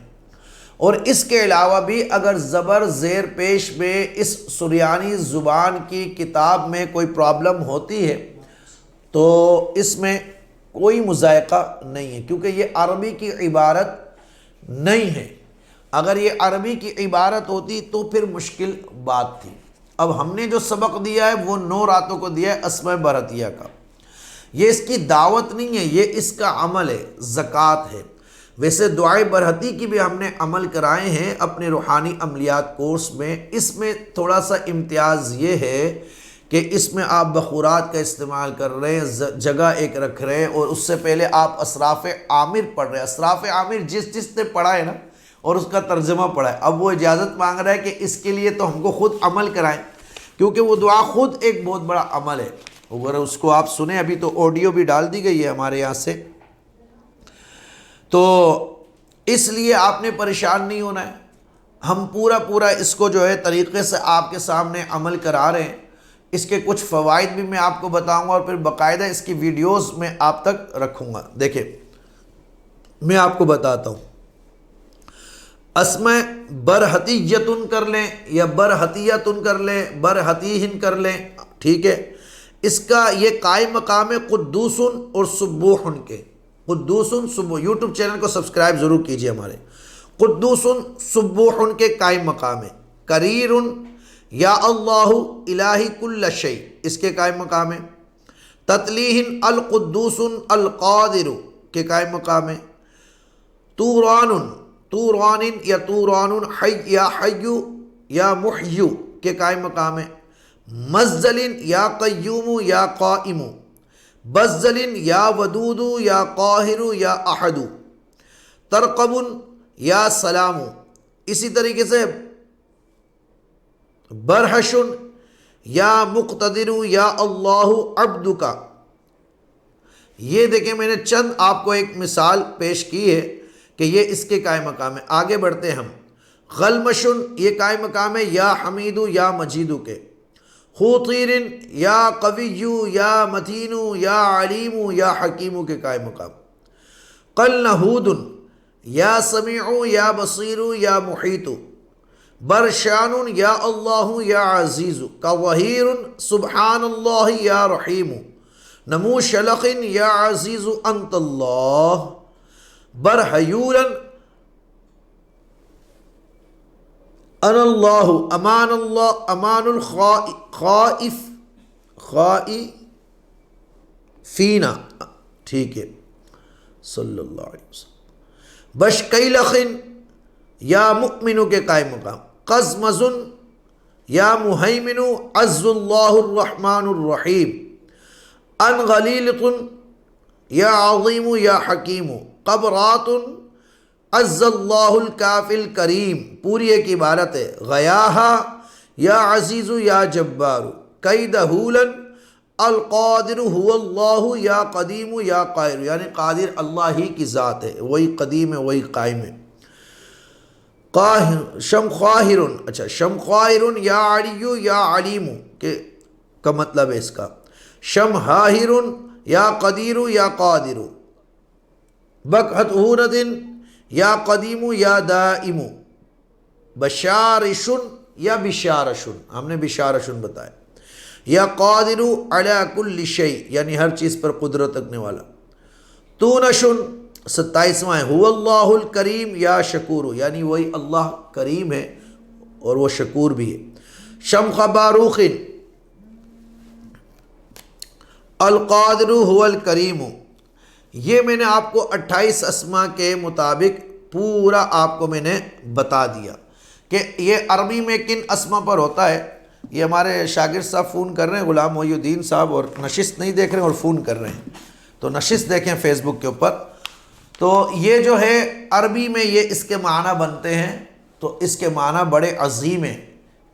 اور اس کے علاوہ بھی اگر زبر زیر پیش میں اس سریانی زبان کی کتاب میں کوئی پرابلم ہوتی ہے تو اس میں کوئی مذائقہ نہیں ہے، کیونکہ یہ عربی کی عبارت نہیں ہے۔ اگر یہ عربی کی عبارت ہوتی تو پھر مشکل بات تھی۔ اب ہم نے جو سبق دیا ہے وہ 9 راتوں کو دیا ہے اسماء برہتیہ کا، یہ اس کی دعوت نہیں ہے، یہ اس کا عمل ہے، زکوٰۃ ہے۔ ویسے دعائے برہتی کی بھی ہم نے عمل کرائے ہیں اپنے روحانی عملیات کورس میں، اس میں تھوڑا سا امتیاز یہ ہے کہ اس میں آپ بخورات کا استعمال کر رہے ہیں، جگہ ایک رکھ رہے ہیں، اور اس سے پہلے آپ اسراف عامر پڑھ رہے ہیں۔ اسراف عامر جس نے پڑھا ہے نا اور اس کا ترجمہ پڑھا ہے، اب وہ اجازت مانگ رہا ہے کہ اس کے لیے تو ہم کو خود عمل کرائیں، کیونکہ وہ دعا خود ایک بہت بڑا عمل ہے۔ اگر اس کو آپ سنیں، ابھی تو آڈیو بھی ڈال دی گئی ہے ہمارے یہاں سے، تو اس لیے آپ نے پریشان نہیں ہونا ہے۔ ہم پورا اس کو جو ہے طریقے سے آپ کے سامنے عمل کرا رہے ہیں۔ اس کے کچھ فوائد بھی میں آپ کو بتاؤں گا، اور پھر باقاعدہ اس کی ویڈیوز میں آپ تک رکھوں گا۔ دیکھیں میں آپ کو بتاتا ہوں، اسماء برہتیتن کر لیں یا برہتیتن کر لیں، برہتیہن کر لیں، ٹھیک ہے۔ اس کا یہ قائم مقام ہے قدوسن اور سبوحن کے۔ قدوسن سبوح، یوٹیوب چینل کو سبسکرائب ضرور کیجئے ہمارے۔ قدوسن سبوحن کے قائم مقام ہے۔ قریرن یا اللہ الہی کل شیء، اس کے قائم مقام ہے۔ تتلیہن القدوسن القادر کے قائم مقام ہے۔ تورانن یا تورانن حی یا حیو یا محیو کے قائم مقام ہے۔ مزدلن یا قیوم یا قائم، بزدلن یا ودود یا قاہر یا احد، ترقبن یا سلام، اسی طریقے سے برہشن یا مقتدر یا اللہ عبدک۔ یہ دیکھیں میں نے چند آپ کو ایک مثال پیش کی ہے کہ یہ اس کے قائم مقام ہے۔ آگے بڑھتے ہیں ہم۔ غلمشن یہ قائم مقام ہے یا حمید یا مجید کے۔ خوطیرن یا قوی یا متین یا علیم یا حکیم کے قائم مقام۔ قلنہود یا سمیع یا بصیر یا محیط۔ برشان یا اللہ یا عزیز کا ظہیر سبحان اللہ یا رحیم۔ نمو شلق یا عزیز انت اللہ۔ برحیولا ان اللہ امان خائفین، ٹھیک ہے، صلی اللہ علیہ وسلم۔ بشکیلخ یا مؤمن کے قائم مقام۔ قزمزن یا مہیمن عز اللہ الرحمن الرحیم۔ ان غلیلۃ یا عظیم یا حکیم۔ قبرات عز اللہ الکافی الکریم، پوری ایک عبارت ہے۔ غیاہا یا عزیز یا جبار۔ کیدہولا القادر هو اللہ یا قدیم یا قاہر، یعنی قادر اللہ ہی کی ذات ہے، وہی قدیم ہے وہی قائم ہے۔ شمخواہر، اچھا شمخواہر یا علی یا علیم کا مطلب ہے اس کا۔ شمہاہر یا قدیر یا قادر۔ بکہتہورد یا قدیم یا دائم۔ بشارشن یا بشارشن، ہم نے بشارشن بتایا۔ یا قادر علی کل شیء، یعنی ہر چیز پر قدرت رکھنے والا۔ تونشن 27واں ہے۔ هو اللہ الکریم یا شکور، یعنی وہی اللہ کریم ہے اور وہ شکور بھی ہے۔ شمخ باروخ القادر هو الکریم، یہ میں نے آپ کو 28 اسماء کے مطابق پورا آپ کو میں نے بتا دیا کہ یہ عربی میں کن اسماء پر ہوتا ہے۔ یہ ہمارے شاگرد صاحب فون کر رہے ہیں، غلام محی الدین صاحب، اور نشست نہیں دیکھ رہے ہیں اور فون کر رہے ہیں، تو نشست دیکھیں فیس بک کے اوپر۔ تو یہ جو ہے عربی میں یہ اس کے معنی بنتے ہیں، تو اس کے معنی بڑے عظیم ہیں،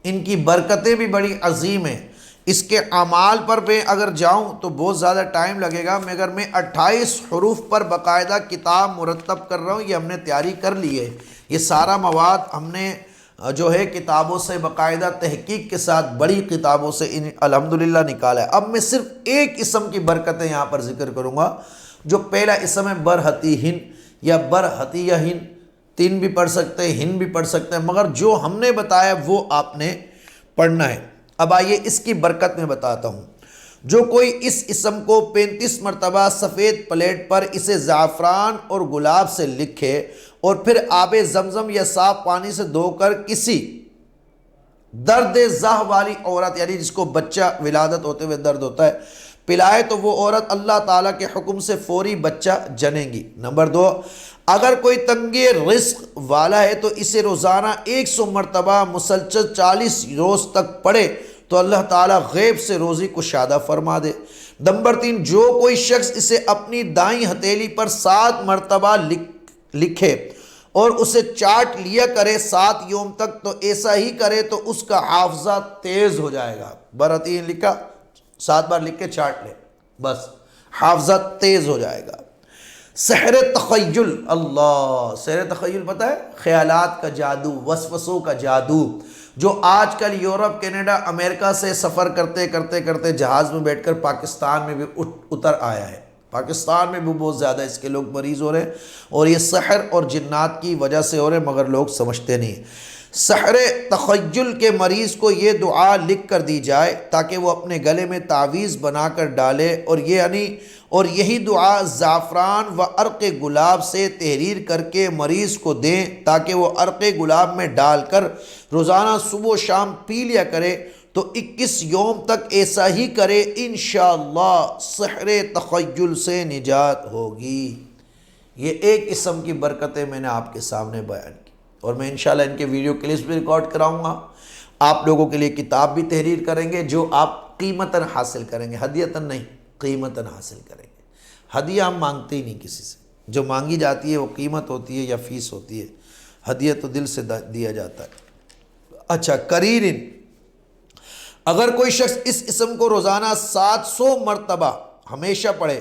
ان کی برکتیں بھی بڑی عظیم ہیں، اس کے اعمال پر میں اگر جاؤں تو بہت زیادہ ٹائم لگے گا، مگر میں 28 حروف پر باقاعدہ کتاب مرتب کر رہا ہوں، یہ ہم نے تیاری کر لی ہے۔ یہ سارا مواد ہم نے جو ہے کتابوں سے باقاعدہ تحقیق کے ساتھ بڑی کتابوں سے الحمدللہ نکالا ہے۔ اب میں صرف ایک اسم کی برکتیں یہاں پر ذکر کروں گا، جو پہلا اسم ہے برہتیہن یا برہتیہن، تین بھی پڑھ سکتے ہیں، ہن بھی پڑھ سکتے ہیں، مگر جو ہم نے بتایا وہ آپ نے پڑھنا ہے۔ اب آئیے اس کی برکت میں بتاتا ہوں۔ جو کوئی اس اسم کو 35 مرتبہ سفید پلیٹ پر اسے زعفران اور گلاب سے لکھے اور پھر آب زمزم یا صاف پانی سے دھو کر کسی درد زہ والی عورت، یعنی جس کو بچہ ولادت ہوتے ہوئے درد ہوتا ہے، پلائے تو وہ عورت اللہ تعالیٰ کے حکم سے فوری بچہ جنے گی۔ نمبر 2، اگر کوئی تنگی رزق والا ہے تو اسے روزانہ 100 مرتبہ مسلسل 40 روز تک پڑھے تو اللہ تعالیٰ غیب سے روزی کشادہ فرما دے۔ نمبر 3، جو کوئی شخص اسے اپنی دائیں ہتھیلی پر 7 مرتبہ لکھے اور اسے چاٹ لیا کرے 7 یوم تک، تو ایسا ہی کرے تو اس کا حافظہ تیز ہو جائے گا۔ برہتین لکھا، 7 بار لکھ کے چاٹ لے، بس حافظہ تیز ہو جائے گا۔ سحر تخیل، اللہ، سحر تخیل پتہ ہے؟ خیالات کا جادو، وسوسوں کا جادو، جو آج کل یورپ، کینیڈا، امریکہ سے سفر کرتے کرتے کرتے جہاز میں بیٹھ کر پاکستان میں بھی اتر آیا ہے۔ پاکستان میں بھی بہت زیادہ اس کے لوگ مریض ہو رہے ہیں، اور یہ سحر اور جنات کی وجہ سے ہو رہے ہیں، مگر لوگ سمجھتے نہیں۔ سحر تخیل کے مریض کو یہ دعا لکھ کر دی جائے تاکہ وہ اپنے گلے میں تعویذ بنا کر ڈالے، اور یہی دعا زعفران و عرق گلاب سے تحریر کر کے مریض کو دیں تاکہ وہ عرق گلاب میں ڈال کر روزانہ صبح و شام پی لیا کرے، تو 21 یوم تک ایسا ہی کرے، انشاءاللہ سحر تخیل سے نجات ہوگی۔ یہ ایک اسم کی برکتیں میں نے آپ کے سامنے بیان کی، اور میں انشاءاللہ ان کے ویڈیو کلپس بھی ریکارڈ کراؤں گا۔ آپ لوگوں کے لیے کتاب بھی تحریر کریں گے، جو آپ قیمتاً حاصل کریں گے، ہدیتاً نہیں، قیمتاً حاصل کریں گے۔ ہدیہ ہم مانگتے ہی نہیں کسی سے، جو مانگی جاتی ہے وہ قیمت ہوتی ہے یا فیس ہوتی ہے، ہدیہ تو دل سے دیا جاتا ہے۔ اچھا، قریرن، اگر کوئی شخص اس اسم کو روزانہ 700 مرتبہ ہمیشہ پڑھے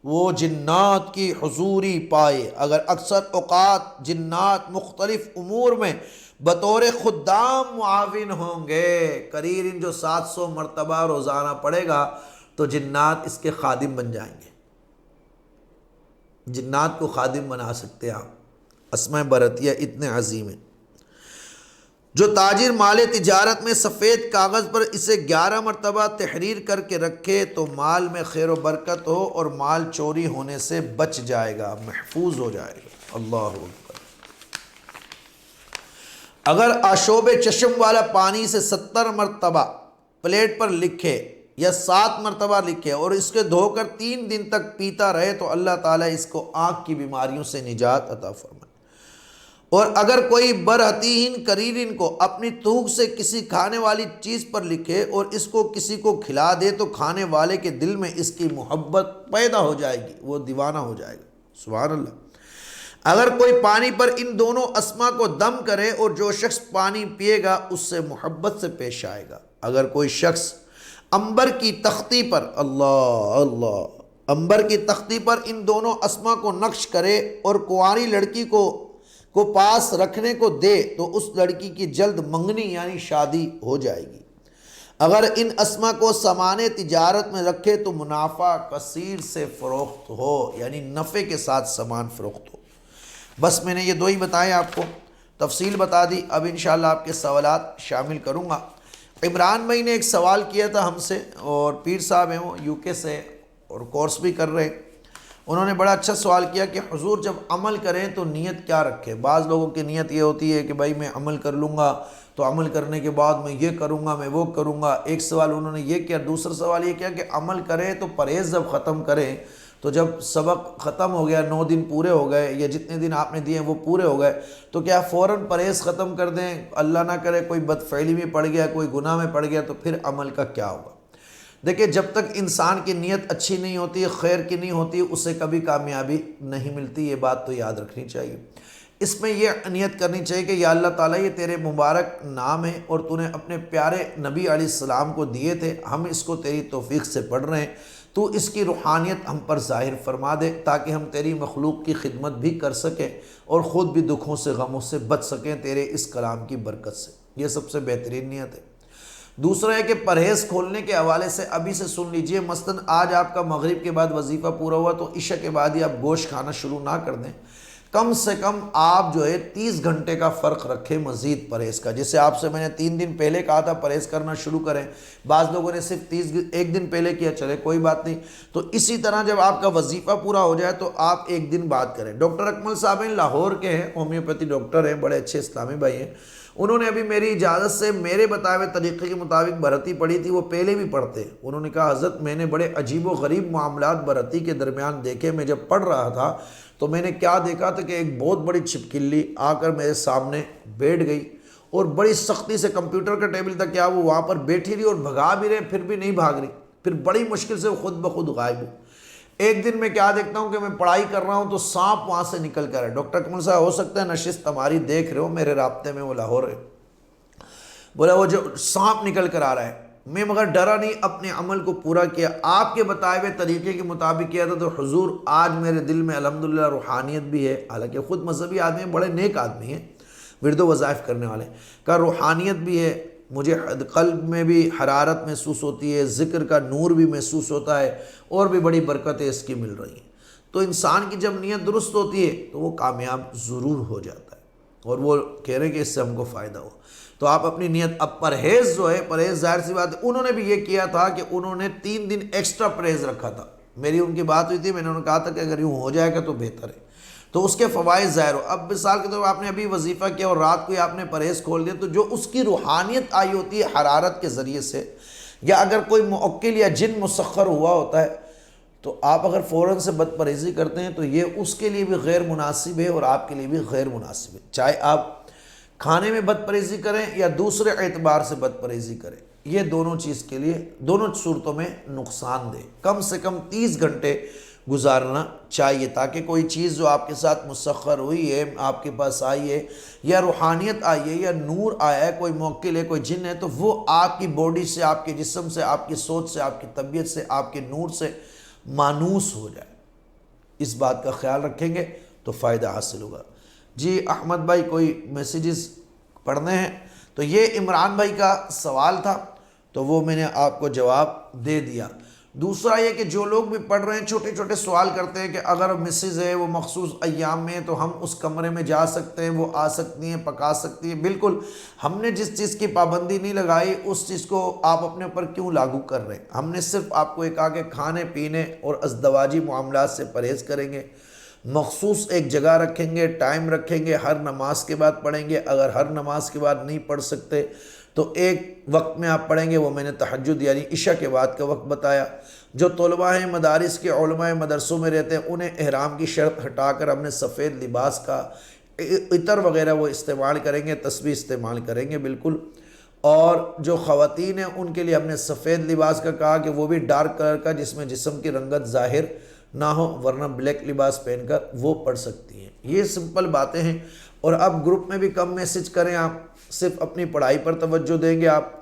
وہ جنات کی حضوری پائے۔ اگر اکثر اوقات جنات مختلف امور میں بطور خدام معاون ہوں گے، قریرن جو 700 مرتبہ روزانہ پڑھے گا تو جنات اس کے خادم بن جائیں گے، جنات کو خادم بنا سکتے ہیں آپ۔ اسماء برہتیہ اتنے عظیم ہیں۔ جو تاجر مال تجارت میں سفید کاغذ پر اسے 11 مرتبہ تحریر کر کے رکھے تو مال میں خیر و برکت ہو اور مال چوری ہونے سے بچ جائے گا، محفوظ ہو جائے گا۔ اللہ اکبر۔ اگر آشوب چشم والا پانی سے 70 مرتبہ پلیٹ پر لکھے یا 7 مرتبہ لکھے اور اس کے دھو کر 3 دن تک پیتا رہے تو اللہ تعالیٰ اس کو آنکھ کی بیماریوں سے نجات عطا فرمائے۔ اور اگر کوئی برہتیہن قریرن کو اپنی تھوک سے کسی کھانے والی چیز پر لکھے اور اس کو کسی کو کھلا دے تو کھانے والے کے دل میں اس کی محبت پیدا ہو جائے گی، وہ دیوانہ ہو جائے گا۔ سبحان اللہ۔ اگر کوئی پانی پر ان دونوں اسما کو دم کرے اور جو شخص پانی پیے گا اس سے محبت سے پیش آئے گا۔ اگر کوئی شخص عنبر کی تختی پر، اللہ، عنبر کی تختی پر ان دونوں اسما کو نقش کرے اور کنواری لڑکی کو پاس رکھنے کو دے تو اس لڑکی کی جلد منگنی یعنی شادی ہو جائے گی۔ اگر ان اسما کو سامان تجارت میں رکھے تو منافع کثیر سے فروخت ہو، یعنی نفع کے ساتھ سامان فروخت ہو۔ بس میں نے یہ 2 ہی بتائے، آپ کو تفصیل بتا دی۔ اب انشاءاللہ آپ کے سوالات شامل کروں گا۔ عمران بھائی نے ایک سوال کیا تھا ہم سے، اور پیر صاحب ہیں وہ UK سے اور کورس بھی کر رہے، انہوں نے بڑا اچھا سوال کیا کہ حضور جب عمل کریں تو نیت کیا رکھے؟ بعض لوگوں کی نیت یہ ہوتی ہے کہ بھائی میں عمل کر لوں گا تو عمل کرنے کے بعد میں یہ کروں گا، میں وہ کروں گا۔ ایک سوال انہوں نے یہ کیا، دوسرا سوال یہ کیا کہ عمل کریں تو پرہیز جب ختم کریں تو جب سبق ختم ہو گیا، 9 دن پورے ہو گئے یا جتنے دن آپ نے دیے وہ پورے ہو گئے، تو کیا فوراً پرہیز ختم کر دیں؟ اللہ نہ کرے کوئی بدفعلی میں پڑ گیا، کوئی گناہ میں پڑ گیا، تو پھر عمل کا کیا ہوگا؟ دیکھیں، جب تک انسان کی نیت اچھی نہیں ہوتی، خیر کی نہیں ہوتی، اسے کبھی کامیابی نہیں ملتی، یہ بات تو یاد رکھنی چاہیے۔ اس میں یہ نیت کرنی چاہیے کہ یا اللہ تعالیٰ یہ تیرے مبارک نام ہے اور تو نے اپنے پیارے نبی علیہ السلام کو دیے تھے، ہم اس کو تیری توفیق سے پڑھ رہے ہیں، تو اس کی روحانیت ہم پر ظاہر فرما دے تاکہ ہم تیری مخلوق کی خدمت بھی کر سکیں اور خود بھی دکھوں سے غموں سے بچ سکیں تیرے اس کلام کی برکت سے۔ یہ سب سے بہترین نیت ہے۔ دوسرا ہے کہ پرہیز کھولنے کے حوالے سے ابھی سے سن لیجئے، مثلاً آج آپ کا مغرب کے بعد وظیفہ پورا ہوا تو عشاء کے بعد ہی آپ گوشت کھانا شروع نہ کر دیں، کم سے کم آپ 30 گھنٹے کا فرق رکھیں مزید پرہیز کا۔ جیسے آپ سے میں نے 3 دن پہلے کہا تھا پرہیز کرنا شروع کریں، بعض لوگوں نے صرف 1 دن پہلے کیا، چلے کوئی بات نہیں۔ تو اسی طرح جب آپ کا وظیفہ پورا ہو جائے تو آپ 1 دن بعد کریں۔ ڈاکٹر اکمل صاحب ہیں، لاہور کے ہیں، ہومیوپیتھی ڈاکٹر ہیں، بڑے اچھے اسلامی بھائی ہیں، انہوں نے ابھی میری اجازت سے میرے بتائے ہوئے طریقے کے مطابق برہتی پڑھی تھی، وہ پہلے بھی پڑھتے۔ انہوں نے کہا حضرت میں نے بڑے عجیب و غریب معاملات برہتی کے درمیان دیکھے، میں جب پڑھ رہا تھا تو میں نے کیا دیکھا تھا کہ ایک بہت بڑی چھپکلی آ کر میرے سامنے بیٹھ گئی اور بڑی سختی سے کمپیوٹر کا ٹیبل تھا، کیا وہ وہاں پر بیٹھی رہی اور بھگا بھی رہے، پھر بھی نہیں بھاگ رہی، پھر بڑی مشکل سے وہ خود بخود غائب ہو۔ ایک دن میں کیا دیکھتا ہوں کہ میں پڑھائی کر رہا ہوں تو سانپ وہاں سے نکل کر ہے۔ ڈاکٹر اکمل صاحب ہو سکتا ہے نشست ہماری دیکھ رہے ہو، میرے رابطے میں وہ لاہور ہے، بولا وہ جو سانپ نکل کر آ رہا ہے، میں مگر ڈرا نہیں، اپنے عمل کو پورا کیا، آپ کے بتائے ہوئے طریقے کے مطابق کیا تھا، تو حضور آج میرے دل میں الحمدللہ روحانیت بھی ہے، حالانکہ خود مذہبی آدمی ہیں، بڑے نیک آدمی ہیں، ورد و وظائف کرنے والے، کا روحانیت بھی ہے، مجھے قلب میں بھی حرارت محسوس ہوتی ہے، ذکر کا نور بھی محسوس ہوتا ہے، اور بھی بڑی برکتیں اس کی مل رہی ہیں۔ تو انسان کی جب نیت درست ہوتی ہے تو وہ کامیاب ضرور ہو جاتا ہے، اور وہ کہہ رہے ہیں کہ اس سے ہم کو فائدہ ہو۔ تو آپ اپنی نیت، اب پرہیز جو ہے، پرہیز ظاہر سی بات ہے، انہوں نے بھی یہ کیا تھا کہ انہوں نے 3 دن ایکسٹرا پرہیز رکھا تھا، میری ان کی بات ہوئی تھی، میں نے انہوں نے کہا تھا کہ اگر یوں ہو جائے گا تو بہتر ہے، تو اس کے فوائد ظاہر ہو۔ اب مثال کے طور پر آپ نے ابھی وظیفہ کیا اور رات کو ہی آپ نے پرہیز کھول دیا، تو جو اس کی روحانیت آئی ہوتی ہے حرارت کے ذریعے سے، یا اگر کوئی موکل یا جن مسخر ہوا ہوتا ہے، تو آپ اگر فوراً سے بد پرہیزی کرتے ہیں تو یہ اس کے لیے بھی غیر مناسب ہے اور آپ کے لیے بھی غیر مناسب ہے، چاہے آپ کھانے میں بد پرہیزی کریں یا دوسرے اعتبار سے بد پرہیزی کریں، یہ دونوں چیز کے لیے، دونوں صورتوں میں نقصان دہ۔ کم سے کم 30 گھنٹے گزارنا چاہیے تاکہ کوئی چیز جو آپ کے ساتھ مسخر ہوئی ہے، آپ کے پاس آئی ہے، یا روحانیت آئی ہے، یا نور آیا ہے، کوئی موکل ہے، کوئی جن ہے، تو وہ آپ کی باڈی سے، آپ کے جسم سے، آپ کی سوچ سے، آپ کی طبیعت سے، آپ کے نور سے مانوس ہو جائے۔ اس بات کا خیال رکھیں گے تو فائدہ حاصل ہوگا۔ جی احمد بھائی کوئی میسیجز پڑھنے ہیں؟ تو یہ عمران بھائی کا سوال تھا، تو وہ میں نے آپ کو جواب دے دیا۔ دوسرا یہ کہ جو لوگ بھی پڑھ رہے ہیں چھوٹے چھوٹے سوال کرتے ہیں کہ اگر مسز ہے وہ مخصوص ایام میں تو ہم اس کمرے میں جا سکتے ہیں، وہ آ سکتی ہیں، پکا سکتی ہیں۔ بالکل، ہم نے جس چیز کی پابندی نہیں لگائی اس چیز کو آپ اپنے اوپر کیوں لاگو کر رہے ہیں؟ ہم نے صرف آپ کو یہ کہا کہ کھانے پینے اور ازدواجی معاملات سے پرہیز کریں گے، مخصوص ایک جگہ رکھیں گے، ٹائم رکھیں گے، ہر نماز کے بعد پڑھیں گے، اگر ہر نماز کے بعد نہیں پڑھ سکتے تو ایک وقت میں آپ پڑھیں گے، وہ میں نے تہجد یعنی عشاء کے بعد کا وقت بتایا۔ جو طلباء ہیں، مدارس کے علماء مدرسوں میں رہتے ہیں، انہیں احرام کی شرط ہٹا کر ہم نے سفید لباس کا عطر وغیرہ وہ استعمال کریں گے، تسبیح استعمال کریں گے بالکل۔ اور جو خواتین ہیں ان کے لیے ہم نے سفید لباس کا کہا کہ وہ بھی ڈارک کلر کا جس میں جسم کی رنگت ظاہر نہ ہو، ورنہ بلیک لباس پہن کر وہ پڑھ سکتی ہیں۔ یہ سمپل باتیں ہیں، اور اب گروپ میں بھی کم میسج کریں، آپ صرف اپنی پڑھائی پر توجہ دیں گے آپ،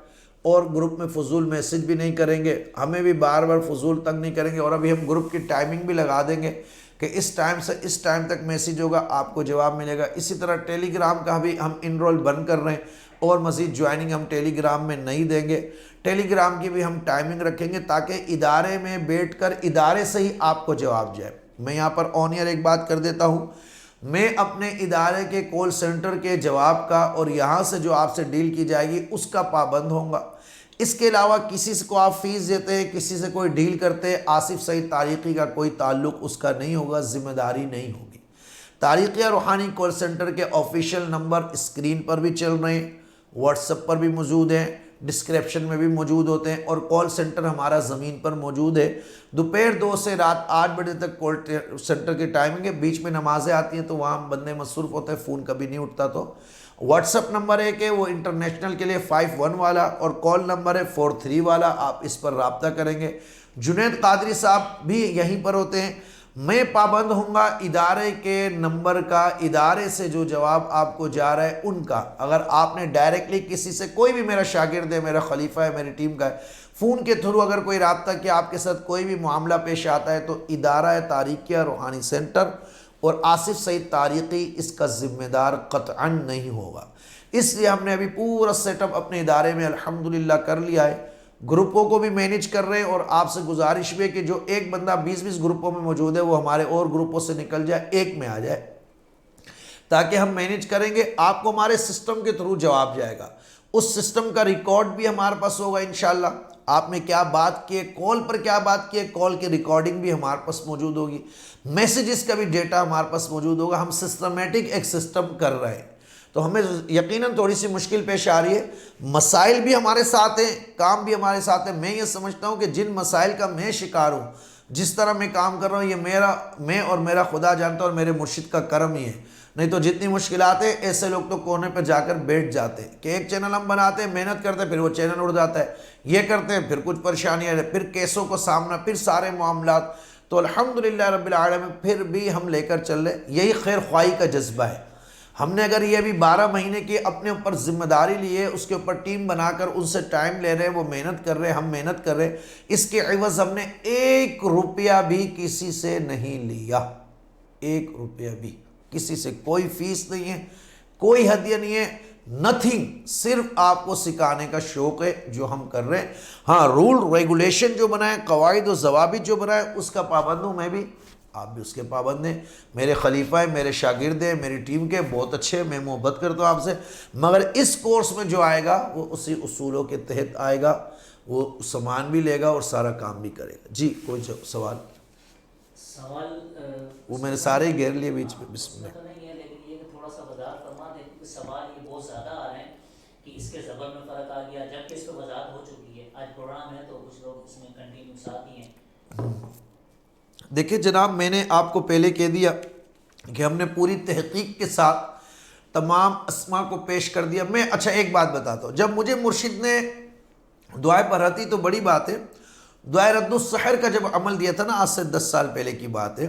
اور گروپ میں فضول میسج بھی نہیں کریں گے، ہمیں بھی بار بار فضول تنگ نہیں کریں گے، اور ابھی ہم گروپ کی ٹائمنگ بھی لگا دیں گے کہ اس ٹائم سے اس ٹائم تک میسج ہوگا، آپ کو جواب ملے گا۔ اسی طرح ٹیلی گرام کا بھی ہم انرول بند کر رہے ہیں، اور مزید جوائننگ ہم ٹیلی گرام میں نہیں دیں گے۔ ٹیلی گرام کی بھی ہم ٹائمنگ رکھیں گے تاکہ ادارے میں بیٹھ کر ادارے سے ہی آپ کو جواب جائے۔ میں یہاں پر آن ایئر ایک بات کر دیتا ہوں، میں اپنے ادارے کے کال سینٹر کے جواب کا اور یہاں سے جو آپ سے ڈیل کی جائے گی اس کا پابند ہوں گا۔ اس کے علاوہ کسی سے کو آپ فیس دیتے ہیں، کسی سے کوئی ڈیل کرتے ہیں، آصف سعید طارقی کا کوئی تعلق اس کا نہیں ہوگا، ذمہ داری نہیں ہوگی۔ طارقیہ روحانی کال سینٹر کے آفیشیل نمبر اسکرین پر بھی چل رہے ہیں، واٹس ایپ پر بھی موجود ہیں، ڈسکرپشن میں بھی موجود ہوتے ہیں، اور کال سینٹر ہمارا زمین پر موجود ہے۔ دوپہر 2 سے رات 8 بجے تک کال سینٹر کی ٹائمنگ ہے، بیچ میں نمازیں آتی ہیں تو وہاں بندے مصروف ہوتے ہیں، فون کبھی نہیں اٹھتا۔ تو واٹس ایپ نمبر ہے کہ وہ انٹرنیشنل کے لیے 51 والا، اور کال نمبر ہے 43 والا، آپ اس پر رابطہ کریں گے۔ جنید قادری صاحب بھی یہیں پر ہوتے ہیں، میں پابند ہوں گا ادارے کے نمبر کا، ادارے سے جو جواب آپ کو جا رہا ہے ان کا۔ اگر آپ نے ڈائریکٹلی کسی سے، کوئی بھی میرا شاگرد ہے، میرا خلیفہ ہے، میری ٹیم کا ہے، فون کے تھرو اگر کوئی رابطہ کیا، آپ کے ساتھ کوئی بھی معاملہ پیش آتا ہے، تو ادارہ طارقیہ روحانی سینٹر اور آصف سعید طارقی اس کا ذمہ دار قطعاً نہیں ہوگا۔ اس لیے ہم نے ابھی پورا سیٹ اپ اپنے ادارے میں الحمدللہ کر لیا ہے، گروپوں کو بھی مینیج کر رہے ہیں، اور آپ سے گزارش بھی ہے کہ جو ایک بندہ 20 گروپوں میں موجود ہے وہ ہمارے اور گروپوں سے نکل جائے، ایک میں آ جائے، تاکہ ہم مینیج کریں گے۔ آپ کو ہمارے سسٹم کے تھرو جواب جائے گا، اس سسٹم کا ریکارڈ بھی ہمارے پاس ہوگا انشاءاللہ۔ آپ نے کیا بات کی، کال پر کیا بات کی، کال کی ریکارڈنگ بھی ہمارے پاس موجود ہوگی، میسیجز کا بھی ڈیٹا ہمارے پاس موجود ہوگا۔ ہم سسٹمیٹک ایک سسٹم کر رہے ہیں، تو ہمیں یقیناً تھوڑی سی مشکل پیش آ رہی ہے، مسائل بھی ہمارے ساتھ ہیں، کام بھی ہمارے ساتھ ہے۔ میں یہ سمجھتا ہوں کہ جن مسائل کا میں شکار ہوں، جس طرح میں کام کر رہا ہوں، یہ میں اور میرا خدا جانتا ہے، اور میرے مرشد کا کرم ہی ہے۔ نہیں تو جتنی مشکلات ہیں، ایسے لوگ تو کونے پہ جا کر بیٹھ جاتے ہیں کہ ایک چینل ہم بناتے ہیں، محنت کرتے ہیں، پھر وہ چینل اڑ جاتا ہے، یہ کرتے ہیں، پھر کچھ پریشانیاں، پھر کیسوں کو سامنا، پھر سارے معاملات۔ تو الحمدللہ رب العالمین پھر بھی ہم لے کر چل رہے، یہی خیر خواہی کا جذبہ ہے۔ ہم نے اگر یہ بھی 12 مہینے کی اپنے اوپر ذمہ داری لی ہے، اس کے اوپر ٹیم بنا کر ان سے ٹائم لے رہے ہیں، وہ محنت کر رہے ہیں، ہم محنت کر رہے ہیں، اس کے عوض ہم نے 1 روپیہ بھی کسی سے نہیں لیا، 1 روپیہ بھی کسی سے، کوئی فیس نہیں ہے، کوئی ہدیہ نہیں ہے، نتھنگ، صرف آپ کو سکھانے کا شوق ہے جو ہم کر رہے ہیں۔ ہاں، رول ریگولیشن جو بنائے، قواعد و ضوابط جو بنائے، اس کا پابند ہوں میں بھی، آپ بھی اس کے پابند ہیں۔ میرے خلیفہ ہیں، میرے شاگرد ہیں، میری ٹیم کے بہت اچھے، میں محبت کرتا ہوں آپ سے، مگر اس کورس میں جو آئے گا وہ اسی اصولوں کے تحت آئے گا، وہ سامان بھی لے گا اور سارا کام بھی کرے گا۔ جی کوئی سوال؟ وہ میں نے سارے ہی گھیر لیے بیچ میں، بسم اللہ۔ نہیں ہے، لیکن یہ کہ تھوڑا سا وضاحت فرما دیں، کیونکہ سوال یہ بہت زیادہ آ رہے ہیں کہ اس کے زبر میں فرق آ گیا، جبکہ اس پہ وضاحت ہو چکی ہے۔ آج پروگرام ہے تو کچھ لوگ اس میں کنٹینیو ساتھ ہی ہیں۔ دیکھیں جناب، میں نے آپ کو پہلے کہہ دیا کہ ہم نے پوری تحقیق کے ساتھ تمام اسماء کو پیش کر دیا۔ میں اچھا ایک بات بتاتا ہوں، جب مجھے مرشد نے دعائے پڑھاتی تو بڑی بات ہے، دعائے رد السحر کا جب عمل دیا تھا نا، آج سے 10 سال پہلے کی بات ہے،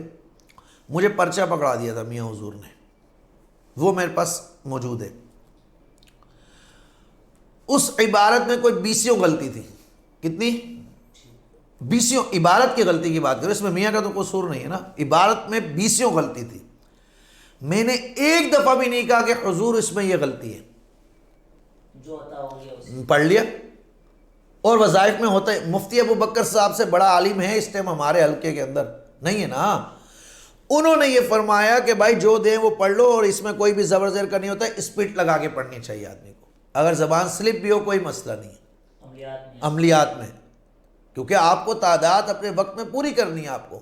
مجھے پرچہ پکڑا دیا تھا میاں حضور نے، وہ میرے پاس موجود ہے۔ اس عبارت میں کوئی 20 غلطی تھی، کتنی؟ 20 عبارت کی غلطی کی بات کرو، اس میں میاں کا تو قصور نہیں ہے نا، عبارت میں 20 غلطی تھی۔ میں نے ایک دفعہ بھی نہیں کہا کہ حضور اس میں یہ غلطی ہے، جو عطا ہو گیا پڑھ لیا۔ اور وظائف میں ہوتا ہے، مفتی ابو بکر صاحب سے بڑا عالم ہے اس ٹائم ہمارے حلقے کے اندر نہیں ہے نا، انہوں نے یہ فرمایا کہ بھائی جو دیں وہ پڑھ لو، اور اس میں کوئی بھی زبر زیر کا نہیں ہوتا ہے، اسپیڈ لگا کے پڑھنی چاہیے آدمی کو، اگر زبان سلپ بھی ہو کوئی مسئلہ نہیں ہے عملیات میں، کیونکہ آپ کو تعداد اپنے وقت میں پوری کرنی ہے آپ کو۔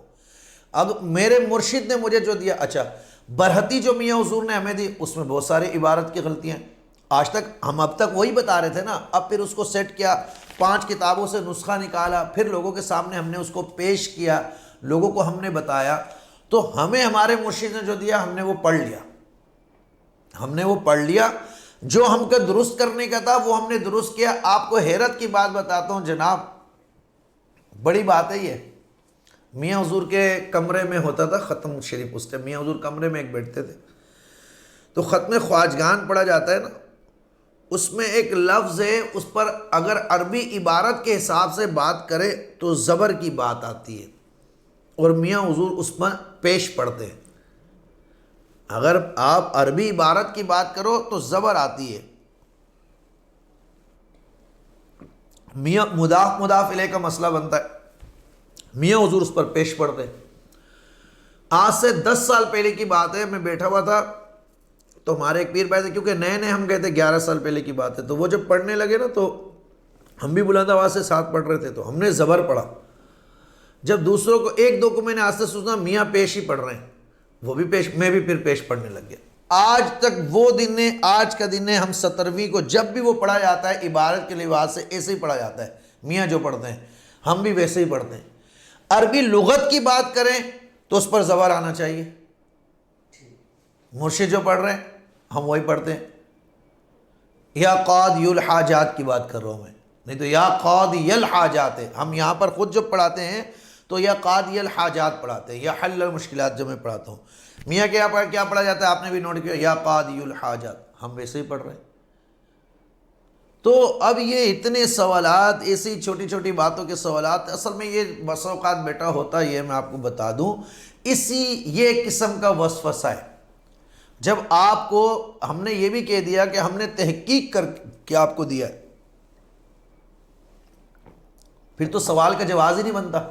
اب میرے مرشد نے مجھے جو دیا، اچھا برہتی جو میاں حضور نے ہمیں دی، اس میں بہت ساری عبارت کی غلطیاں ہیں، آج تک ہم اب تک وہی بتا رہے تھے نا، اب پھر اس کو سیٹ کیا، 5 کتابوں سے نسخہ نکالا، پھر لوگوں کے سامنے ہم نے اس کو پیش کیا، لوگوں کو ہم نے بتایا، تو ہمیں ہمارے مرشد نے جو دیا ہم نے وہ پڑھ لیا، ہم نے وہ پڑھ لیا، جو ہم کو درست کرنے کا تھا وہ ہم نے درست کیا۔ آپ کو حیرت کی بات بتاتا ہوں جناب، بڑی بات ہے یہ، میاں حضور کے کمرے میں ہوتا تھا ختم شریف، اس ٹائم میاں حضور کمرے میں ایک بیٹھتے تھے، تو ختم خواجگان پڑھا جاتا ہے نا، اس میں ایک لفظ ہے، اس پر اگر عربی عبارت کے حساب سے بات کرے تو زبر کی بات آتی ہے، اور میاں حضور اس میں پیش پڑھتے ہیں۔ اگر آپ عربی عبارت کی بات کرو تو زبر آتی ہے، میاں مضاف الیہ کا مسئلہ بنتا ہے، میاں حضور اس پر پیش پڑھتے ہیں۔ آج سے 10 سال پہلے کی بات ہے، میں بیٹھا ہوا تھا تو ہمارے ایک پیر بھائی تھے، کیونکہ نئے نئے ہم گئے تھے، 11 سال پہلے کی بات ہے، تو وہ جب پڑھنے لگے نا تو ہم بھی بلند آواز سے ساتھ پڑھ رہے تھے، تو ہم نے زبر پڑھا، جب دوسروں کو 1-2 کو میں نے آج سے سوچنا میاں پیش ہی پڑھ رہے ہیں، وہ بھی پیش، میں بھی پھر پیش پڑھنے لگ گیا۔ آج تک وہ دن ہے، آج کا دن ہے، ہم 17ویں کو جب بھی وہ پڑھا جاتا ہے عبارت کے لحاظ سے ایسے ہی پڑھا جاتا ہے، میاں جو پڑھتے ہیں ہم بھی ویسے ہی پڑھتے ہیں۔ عربی لغت کی بات کریں تو اس پر زبر آنا چاہیے، مرشد جو پڑھ رہے ہیں ہم وہی پڑھتے ہیں۔ یا قاضی الحاجات کی بات کر رہا ہوں میں، نہیں تو یا قاضی الحاجات ہے، ہم یہاں پر خود جو پڑھاتے ہیں تو یا قاضی الحاجات پڑھاتے ہیں یا حل المشکلات جو میں پڑھاتا ہوں. میاں کیا پڑھا جاتا ہے آپ نے بھی نوٹ کیا, یا قاضی الحاجات, ہم ویسے ہی پڑھ رہے ہیں. تو اب یہ اتنے سوالات, ایسی چھوٹی چھوٹی باتوں کے سوالات, اصل میں یہ بس اوقات بیٹا ہوتا یہ میں آپ کو بتا دوں, یہ قسم کا وسوسہ ہے. جب آپ کو ہم نے یہ بھی کہہ دیا کہ ہم نے تحقیق کر کے آپ کو دیا ہے, پھر تو سوال کا جواز ہی نہیں بنتا.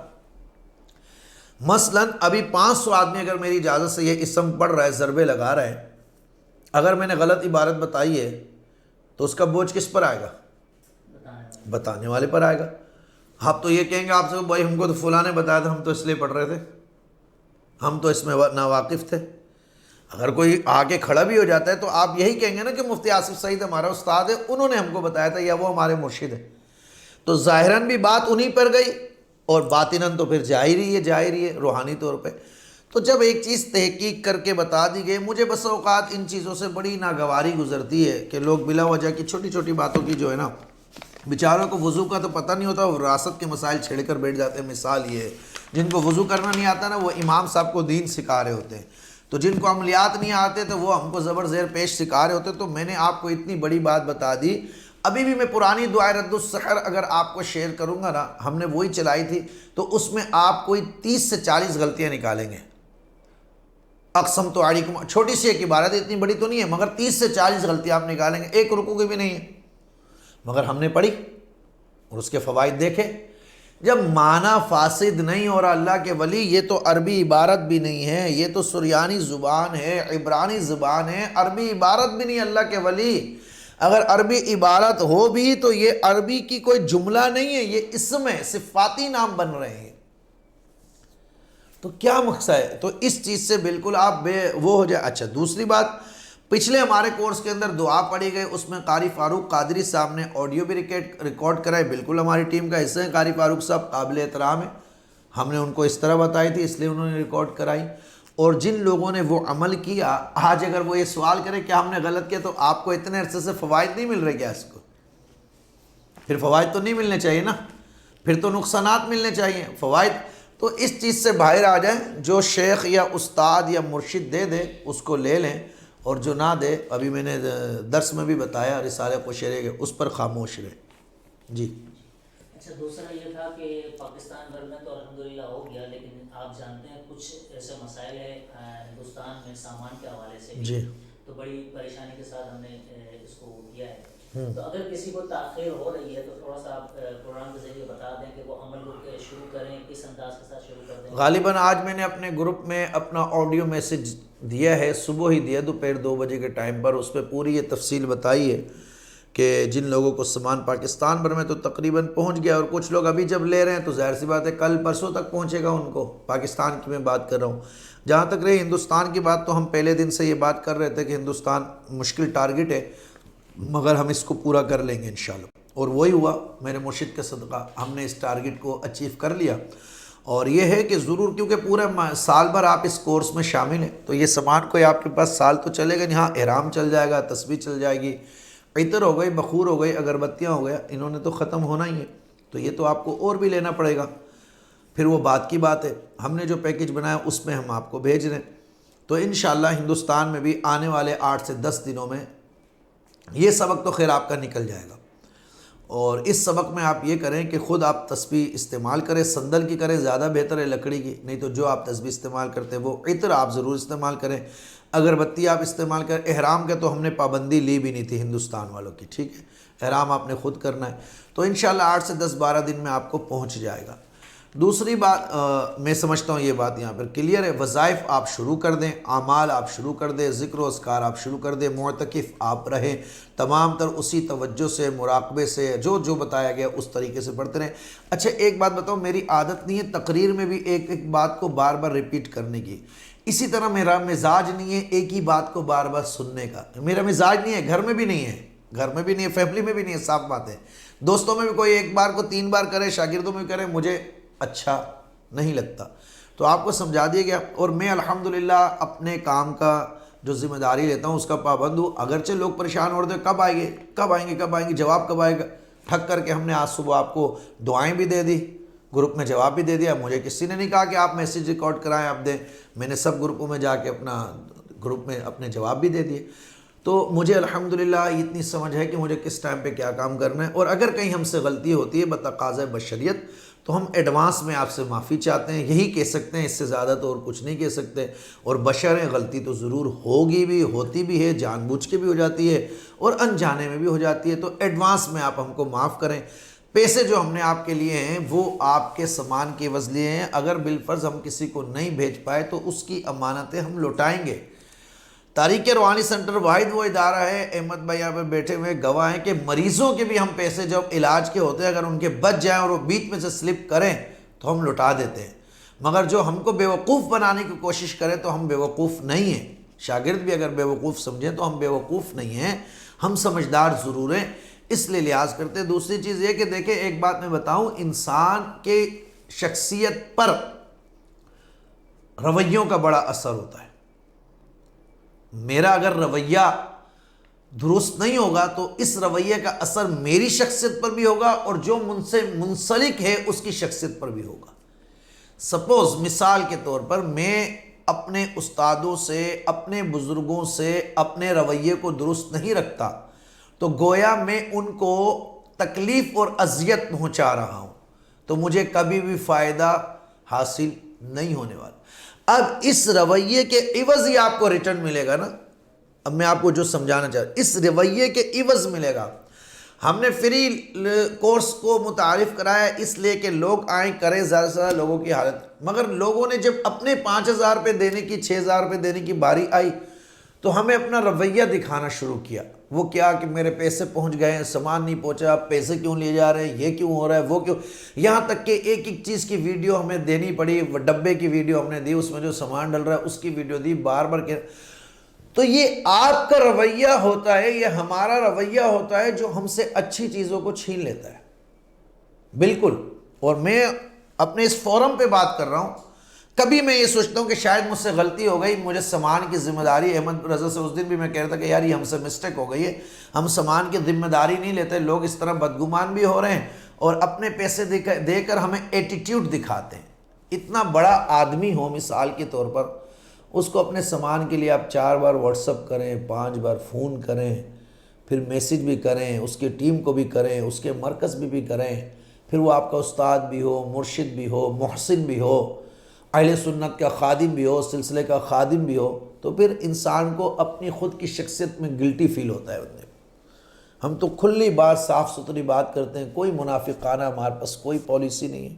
مثلا ابھی 500 آدمی اگر میری اجازت سے یہ اسم پڑھ رہا ہے, ضربے لگا رہا ہے, اگر میں نے غلط عبارت بتائی ہے تو اس کا بوجھ کس پر آئے گا؟ بتانے والے پر آئے گا. آپ تو یہ کہیں گے آپ سے, بھائی ہم کو تو فلاں نے بتایا تھا, ہم تو اس لیے پڑھ رہے تھے, ہم تو اس میں ناواقف تھے. اگر کوئی آگے کھڑا بھی ہو جاتا ہے تو آپ یہی کہیں گے نا کہ مفتی آصف سعید ہمارا استاد ہے, انہوں نے ہم کو بتایا تھا, یا وہ ہمارے مرشد ہیں. تو ظاہراً بھی بات انہی پر گئی اور باطناً تو پھر جا ہی رہی ہے روحانی طور پہ. تو جب ایک چیز تحقیق کر کے بتا دی گئی, مجھے بس اوقات ان چیزوں سے بڑی ناگواری گزرتی ہے کہ لوگ بلا وجہ کی چھوٹی چھوٹی باتوں کی جو ہے نا, بیچاروں کو وضو کا تو پتہ نہیں ہوتا, وہ وراثت کے مسائل چھیڑ کر بیٹھ جاتے ہیں. مثال یہ ہے, جن کو وضو کرنا نہیں آتا نا, وہ امام صاحب کو دین سکھا رہے ہوتے ہیں. تو جن کو عملیات نہیں آتے تو وہ ہم کو زبر زیر پیش سکھا رہے ہوتے. تو میں نے آپ کو اتنی بڑی بات بتا دی. ابھی بھی میں پرانی دعائے رد السحر اگر آپ کو شیئر کروں گا نا, ہم نے وہی چلائی تھی, تو اس میں آپ کوئی 30 سے 40 غلطیاں نکالیں گے. اقسم تو علیکم, چھوٹی سی ایک عبارت ہے, اتنی بڑی تو نہیں ہے, مگر 30 سے 40 غلطیاں آپ نکالیں گے, ایک رکوع کی بھی نہیں ہے. مگر ہم نے پڑھی اور اس کے فوائد دیکھے. جب معنی فاسد نہیں ہو رہا, اللہ کے ولی یہ تو عربی عبارت بھی نہیں ہے, یہ تو سریانی زبان ہے, عبرانی زبان ہے, عربی عبارت بھی نہیں. اللہ کے ولی اگر عربی عبارت ہو بھی تو یہ عربی کی کوئی جملہ نہیں ہے, یہ اسم ہے, صفاتی نام بن رہے ہیں. تو کیا مقصد ہے؟ تو اس چیز سے بالکل آپ وہ ہو جائے. اچھا دوسری بات, پچھلے ہمارے کورس کے اندر دعا پڑھی گئی, اس میں قاری فاروق قادری صاحب نے آڈیو بھی ریکارڈ کرا ہے, بالکل ہماری ٹیم کا حصہ ہے. قاری فاروق صاحب قابل احترام ہے, ہم نے ان کو اس طرح بتائی تھی اس لیے انہوں نے ریکارڈ کرائی. اور جن لوگوں نے وہ عمل کیا, آج اگر وہ یہ سوال کرے کیا ہم نے غلط کیا, تو آپ کو اتنے عرصے سے فوائد نہیں مل رہے کیا؟ اس کو پھر فوائد تو نہیں ملنے چاہیے نا, پھر تو نقصانات ملنے چاہیے. فوائد تو اس چیز سے باہر آ جائیں, جو شیخ یا استاد یا مرشد دے دے اس کو لے لیں, اور جو نہ دے, ابھی میں نے درس میں بھی بتایا رسالہ کوشیرے کے, اس پر خاموش رہے. جی اچھا دوسرا یہ تھا کہ پاکستان بھر میں تو الحمدللہ ہو گیا, لیکن آپ جانتے ہیں کچھ ایسے مسائل ہیں ہندوستان میں سامان کے حوالے سے بھی, جی تو بڑی پریشانی کے ساتھ ہم نے اس کو کیا ہے. تو اگر کسی کو تاخیر ہو رہی ہے تو تھوڑا سا آپ پروگرام کے ذریعے بتا دیں کہ وہ عمل شروع کریں, کس انداز کے ساتھ شروع کر دیں. غالباً آج میں نے اپنے گروپ میں اپنا آڈیو میسج دیا ہے, صبح ہی دیا, دوپہر 2 بجے کے ٹائم پر. اس پہ پوری یہ تفصیل بتائی ہے کہ جن لوگوں کو سامان پاکستان بھر میں تو تقریباً پہنچ گیا, اور کچھ لوگ ابھی جب لے رہے ہیں تو ظاہر سی بات ہے کل پرسوں تک پہنچے گا ان کو. پاکستان کی میں بات کر رہا ہوں. جہاں تک رہی ہندوستان کی بات, تو ہم پہلے دن سے یہ بات کر رہے تھے کہ ہندوستان مشکل ٹارگٹ ہے, مگر ہم اس کو پورا کر لیں گے انشاءاللہ. اور وہی ہوا, میرے مرشد کے صدقہ ہم نے اس ٹارگٹ کو اچیو کر لیا. اور یہ ہے کہ ضرور, کیونکہ پورے سال بھر آپ اس کورس میں شامل ہیں, تو یہ سامان کوئی آپ کے پاس سال تو چلے گا. یہاں احرام چل جائے گا, تسبیح چل جائے گی, عطر ہو گئی, بخور ہو گئی, اگربتیاں ہو گیا, انہوں نے تو ختم ہونا ہی ہے. تو یہ تو آپ کو اور بھی لینا پڑے گا. پھر وہ بات کی بات ہے, ہم نے جو پیکج بنایا اس میں ہم آپ کو بھیج رہے ہیں. تو انشاءاللہ ہندوستان میں بھی آنے والے 8 سے 10 دنوں میں یہ سبق تو خیر آپ کا نکل جائے گا. اور اس سبق میں آپ یہ کریں کہ خود آپ تسبیح استعمال کریں, صندل کی کریں, زیادہ بہتر ہے لکڑی کی, نہیں تو جو آپ تسبیح استعمال کرتے ہیں وہ عطر آپ ضرور استعمال کریں, اگربتی آپ استعمال کریں. احرام کے تو ہم نے پابندی لی بھی نہیں تھی ہندوستان والوں کی, ٹھیک ہے, احرام آپ نے خود کرنا ہے. تو انشاءاللہ 8 سے 10-12 دن میں آپ کو پہنچ جائے گا. دوسری بات میں سمجھتا ہوں یہ بات یہاں پر کلیئر ہے, وظائف آپ شروع کر دیں, اعمال آپ شروع کر دیں, ذکر و اذکار آپ شروع کر دیں, معتکف آپ رہیں, تمام تر اسی توجہ سے, مراقبے سے, جو بتایا گیا اس طریقے سے پڑھتے رہیں. اچھا ایک بات بتاؤں, میری عادت نہیں ہے تقریر میں بھی ایک بات کو بار بار ریپیٹ کرنے کی. اسی طرح میرا مزاج نہیں ہے ایک ہی بات کو بار بار سننے کا, میرا مزاج نہیں ہے, گھر میں بھی نہیں ہے, فیملی میں بھی نہیں ہے, صاف بات ہے. دوستوں میں بھی کوئی ایک بار کو 3 بار کرے, شاگردوں میں بھی کرے, مجھے اچھا نہیں لگتا. تو آپ کو سمجھا دیا گیا. اور میں الحمدللہ اپنے کام کا جو ذمہ داری لیتا ہوں اس کا پابند ہوں. اگرچہ لوگ پریشان ہو رہے تھے کب آئیں گے, جواب کب آئے گا, ٹھک کر کے ہم نے آج صبح آپ کو دعائیں بھی دے دی, گروپ میں جواب بھی دے دیا. مجھے کسی نے نہیں کہا کہ آپ میسیج ریکارڈ کرائیں آپ دیں. میں نے سب گروپوں میں جا کے اپنا گروپ میں اپنے جواب بھی دے دیے. تو مجھے الحمدللہ اتنی سمجھ ہے کہ مجھے کس ٹائم پہ کیا کام کرنا ہے. اور اگر کہیں ہم سے غلطی ہوتی ہے بتقاضۂ بشریت تو ہم ایڈوانس میں آپ سے معافی چاہتے ہیں. یہی کہہ سکتے ہیں, اس سے زیادہ تو اور کچھ نہیں کہہ سکتے. اور بشر ہیں, غلطی تو ضرور ہوگی بھی, ہوتی بھی ہے, جان بوجھ کے بھی ہو جاتی ہے اور انجانے میں بھی ہو جاتی ہے. تو ایڈوانس میں آپ ہم کو معاف کریں. پیسے جو ہم نے آپ کے لیے ہیں وہ آپ کے سامان کے عوض لیے ہیں. اگر بالفرض ہم کسی کو نہیں بھیج پائے تو اس کی امانتیں ہم لوٹائیں گے. تحریک روحانی سینٹر واحد وہ ادارہ ہے, احمد بھائی یہاں پہ بیٹھے ہوئے گواہ ہیں کہ مریضوں کے بھی ہم پیسے جب علاج کے ہوتے ہیں اگر ان کے بچ جائیں اور وہ بیچ میں سے سلپ کریں تو ہم لوٹا دیتے ہیں. مگر جو ہم کو بیوقوف بنانے کی کوشش کریں تو ہم بیوقوف نہیں ہیں. شاگرد بھی اگر بیوقوف سمجھیں تو ہم بیوقوف نہیں ہیں, ہم سمجھدار ضرور ہیں, اس لیے لحاظ کرتے ہیں. دوسری چیز یہ کہ دیکھیں ایک بات میں بتاؤں, انسان کے شخصیت پر رویوں کا بڑا اثر ہوتا ہے. میرا اگر رویہ درست نہیں ہوگا تو اس رویے کا اثر میری شخصیت پر بھی ہوگا اور جو من سے منسلک ہے اس کی شخصیت پر بھی ہوگا. سپوز مثال کے طور پر میں اپنے استادوں سے, اپنے بزرگوں سے اپنے رویے کو درست نہیں رکھتا تو گویا میں ان کو تکلیف اور اذیت پہنچا رہا ہوں, تو مجھے کبھی بھی فائدہ حاصل نہیں ہونے والا. اب اس رویے کے عوض ہی آپ کو ریٹرن ملے گا نا. اب میں آپ کو جو سمجھانا چاہتا ہوں, اس رویے کے عوض ملے گا. ہم نے فری کورس کو متعارف کرایا اس لیے کہ لوگ آئیں کریں زیادہ سے زیادہ لوگوں کی حالت, مگر لوگوں نے جب اپنے 5,000 روپے دینے کی 6,000 روپے دینے کی باری آئی تو ہمیں اپنا رویہ دکھانا شروع کیا. وہ کیا کہ میرے پیسے پہنچ گئے ہیں, سامان نہیں پہنچا, پیسے کیوں لیے جا رہے ہیں, یہ کیوں ہو رہا ہے, وہ کیوں, یہاں تک کہ ایک ایک چیز کی ویڈیو ہمیں دینی پڑی. ڈبے کی ویڈیو ہم نے دی, اس میں جو سامان ڈل رہا ہے اس کی ویڈیو دی, بار بار کہ تو یہ آپ کا رویہ ہوتا ہے, یہ ہمارا رویہ ہوتا ہے جو ہم سے اچھی چیزوں کو چھین لیتا ہے. بالکل. اور میں اپنے اس فورم پہ بات کر رہا ہوں, کبھی میں یہ سوچتا ہوں کہ شاید مجھ سے غلطی ہو گئی, مجھے سامان کی ذمہ داری, احمد رضا سے اس دن بھی میں کہہ رہا تھا کہ یار یہ ہم سے مسٹیک ہو گئی ہے, ہم سامان کی ذمہ داری نہیں لیتے. لوگ اس طرح بدگمان بھی ہو رہے ہیں اور اپنے پیسے دے کر ہمیں ایٹیٹیوڈ دکھاتے ہیں. اتنا بڑا آدمی ہو مثال کے طور پر, اس کو اپنے سامان کے لیے آپ 4 بار واٹس اپ کریں, 5 بار فون کریں, پھر میسیج بھی کریں, اس کی ٹیم کو بھی کریں, اس کے مرکز بھی کریں, پھر وہ آپ کا استاد بھی ہو, مرشد بھی ہو, محسن بھی ہو, اہل سنت کا خادم بھی ہو, سلسلے کا خادم بھی ہو, تو پھر انسان کو اپنی خود کی شخصیت میں گلٹی فیل ہوتا ہے. بندے ہم تو کھلی بات, صاف ستھری بات کرتے ہیں, کوئی منافقانہ ہمارے پاس کوئی پالیسی نہیں ہے.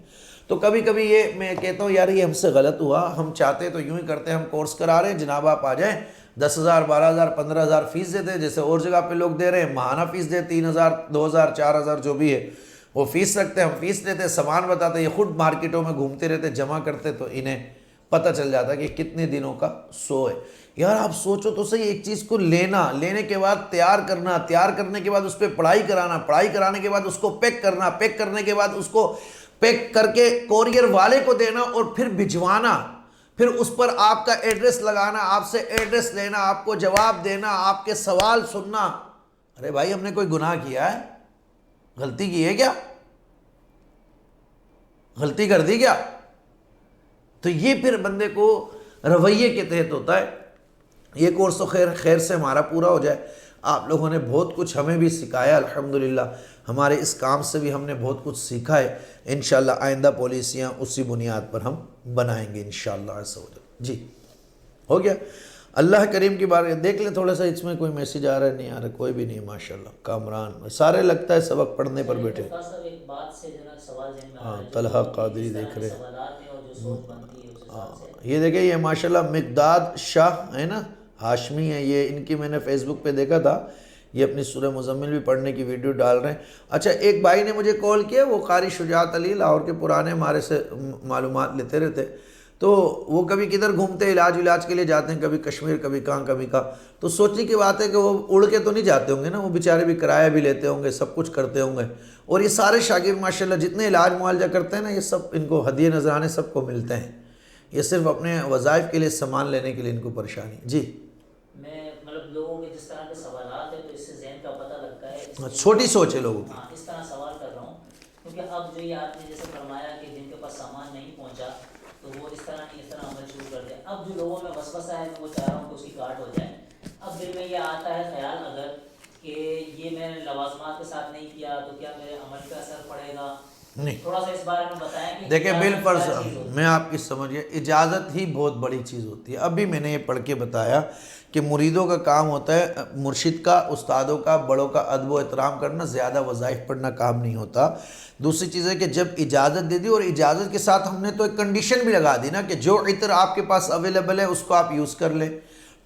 تو کبھی کبھی یہ میں کہتا ہوں یار یہ ہم سے غلط ہوا, ہم چاہتے تو یوں ہی کرتے, ہم کورس کرا رہے ہیں جناب آپ آ جائیں, 10,000 12,000 15,000 فیس دیتے جیسے اور جگہ پہ لوگ دے رہے ہیں, ماہانہ فیس دے 3,000 2,000 4,000 جو بھی ہے وہ فیس رکھتے, ہم فیس لیتے, سامان بتاتے, یہ خود مارکیٹوں میں گھومتے رہتے, جمع کرتے, تو انہیں پتہ چل جاتا کہ کتنے دنوں کا سو ہے. یار آپ سوچو تو صحیح, ایک چیز کو لینے کے بعد تیار کرنا, تیار کرنے کے بعد اس پہ پڑھائی کرانا, پڑھائی کرانے کے بعد اس کو پیک کرنا, پیک کرنے کے بعد اس کو پیک کر کے کوریئر والے کو دینا اور پھر بھجوانا, پھر اس پر آپ کا ایڈریس لگانا, آپ سے ایڈریس لینا, آپ کو جواب دینا, آپ کے سوال سننا. ارے بھائی ہم نے کوئی گناہ کیا ہے, غلطی کی ہے کیا, غلطی کر دی کیا؟ تو یہ پھر بندے کو رویے کے تحت ہوتا ہے. یہ کورس تو خیر سے ہمارا پورا ہو جائے. آپ لوگوں نے بہت کچھ ہمیں بھی سکھایا الحمدللہ, ہمارے اس کام سے بھی ہم نے بہت کچھ سیکھا ہے. انشاءاللہ آئندہ پالیسیاں اسی بنیاد پر ہم بنائیں گے انشاءاللہ عز و جل. جی ہو گیا. اللہ کریم کی بارے دیکھ لیں تھوڑا سا, اس میں کوئی میسیج آ رہا ہے نہیں آ رہا, کوئی بھی نہیں ماشاءاللہ. کامران سارے لگتا ہے سبق پڑھنے پر بیٹھے. ہاں طلحہ قادری دیکھ رہے ہیں, یہ دیکھیں یہ ماشاءاللہ مقداد شاہ ہے نا, ہاشمی ہے یہ, ان کی میں نے فیس بک پہ دیکھا تھا, یہ اپنی سورہ مزمل بھی پڑھنے کی ویڈیو ڈال رہے ہیں. اچھا ایک بھائی نے مجھے کال کیا, وہ قاری شجاعت علی لاہور کے پرانے, ہمارے سے معلومات لیتے رہتے, تو وہ کبھی کدھر گھومتے علاج کے لیے جاتے ہیں, کبھی کشمیر کبھی کہاں کبھی کہاں. تو سوچنے کی بات ہے کہ وہ اڑ کے تو نہیں جاتے ہوں گے نا, وہ بیچارے بھی کرایہ بھی لیتے ہوں گے, سب کچھ کرتے ہوں گے. اور یہ سارے شاگرد ماشاءاللہ جتنے علاج معالجہ کرتے ہیں نا, یہ سب ان کو ہدیے نذرانے سب کو ملتے ہیں. یہ صرف اپنے وظائف کے لیے سامان لینے کے لیے ان کو پریشانی. جی میں مطلب لوگوں کے جس طرح کے سوالات ہیں تو اس سے ذہن کا پتہ لگتا ہے, چھوٹی سوچ ہے لوگوں کی. اس طرح سوال کر رہا ہوں کیونکہ اب جو یہ آپ نے جیسے فرمایا کہ جن کے پاس سامان نہیں پہنچا تو وہ اس طرح نہیں اس طرح عمل شروع کر دیں. اب جو لوگوں میں وسوسہ ہے میں وہ چاہ رہا ہوں کہ اس کی کاٹ ہو جائے. اب دل میں یہ آتا ہے خیال اگر کہ یہ میں نے لوازمات کے ساتھ نہیں کیا تو کیا میرے عمل پہ اثر پڑے گا؟ نہیں. تھوڑا سا اس بارے میں بتائیں کہ دیکھیں بالفرض میں آپ کی سمجھیے اجازت ہی بہت بڑی چیز ہوتی ہے. ابھی میں نے یہ پڑھ کے بتایا کہ مریدوں کا کام ہوتا ہے مرشد کا، استادوں کا، بڑوں کا ادب و احترام کرنا، زیادہ وظائف پڑھنا کام نہیں ہوتا. دوسری چیز ہے کہ جب اجازت دے دی اور اجازت کے ساتھ ہم نے تو ایک کنڈیشن بھی لگا دی نا کہ جو عطر آپ کے پاس اویلیبل ہے اس کو آپ یوز کر لیں،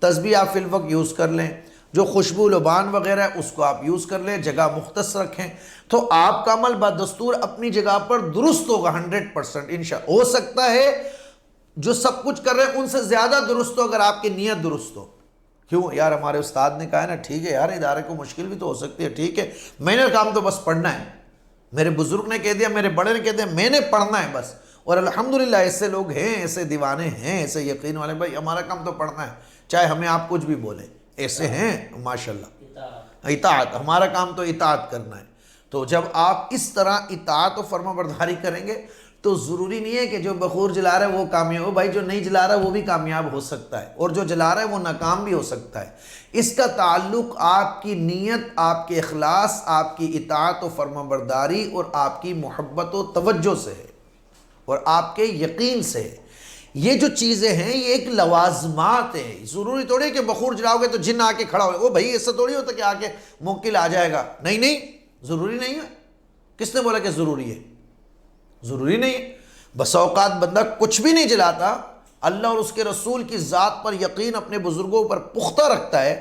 تسبیح آپ فی الوقت یوز کر لیں، جو خوشبو لبان وغیرہ ہے اس کو آپ یوز کر لیں، جگہ مختص رکھیں، تو آپ کا عمل بدستور اپنی جگہ پر درست ہوگا 100%. انشاءاللہ ہو سکتا ہے جو سب کچھ کر رہے ہیں ان سے زیادہ درست ہو اگر آپ کی نیت درست ہو. کیوں یار ہمارے استاد نے کہا ہے نا ٹھیک ہے یار ادارے کو مشکل بھی تو ہو سکتی ہے، ٹھیک ہے میں نے کام تو بس پڑھنا ہے، میرے بزرگ نے کہہ دیا، میرے بڑے نے کہہ دیا، میں نے پڑھنا ہے بس. اور الحمدللہ ایسے لوگ ہیں، ایسے دیوانے ہیں، ایسے یقین والے، بھائی ہمارا کام تو پڑھنا ہے چاہے ہمیں آپ کچھ بھی بولیں، ایسے ہیں ماشاءاللہ. اطاعت، ہمارا کام تو اطاعت کرنا ہے. تو جب آپ اس طرح اطاعت و فرما برداری کریں گے تو ضروری نہیں ہے کہ جو بخور جلا رہا ہے وہ کامیاب ہو، بھائی جو نہیں جلا رہا ہے وہ بھی کامیاب ہو سکتا ہے، اور جو جلا رہا ہے وہ ناکام بھی ہو سکتا ہے. اس کا تعلق آپ کی نیت، آپ کے اخلاص، آپ کی اطاعت و فرما برداری اور آپ کی محبت و توجہ سے ہے اور آپ کے یقین سے ہے. یہ جو چیزیں ہیں یہ ایک لوازمات ہیں. ضروری تھوڑی ہے کہ بخور جلاؤ گے تو جن آ کے کھڑا ہو، وہ بھائی ایسا تھوڑی ہوتا کہ آ کے موکل آ جائے گا. نہیں نہیں، ضروری نہیں ہے. کس نے بولا کہ ضروری ہے؟ ضروری نہیں ہے. بس اوقات بندہ کچھ بھی نہیں جلاتا، اللہ اور اس کے رسول کی ذات پر یقین اپنے بزرگوں پر پختہ رکھتا ہے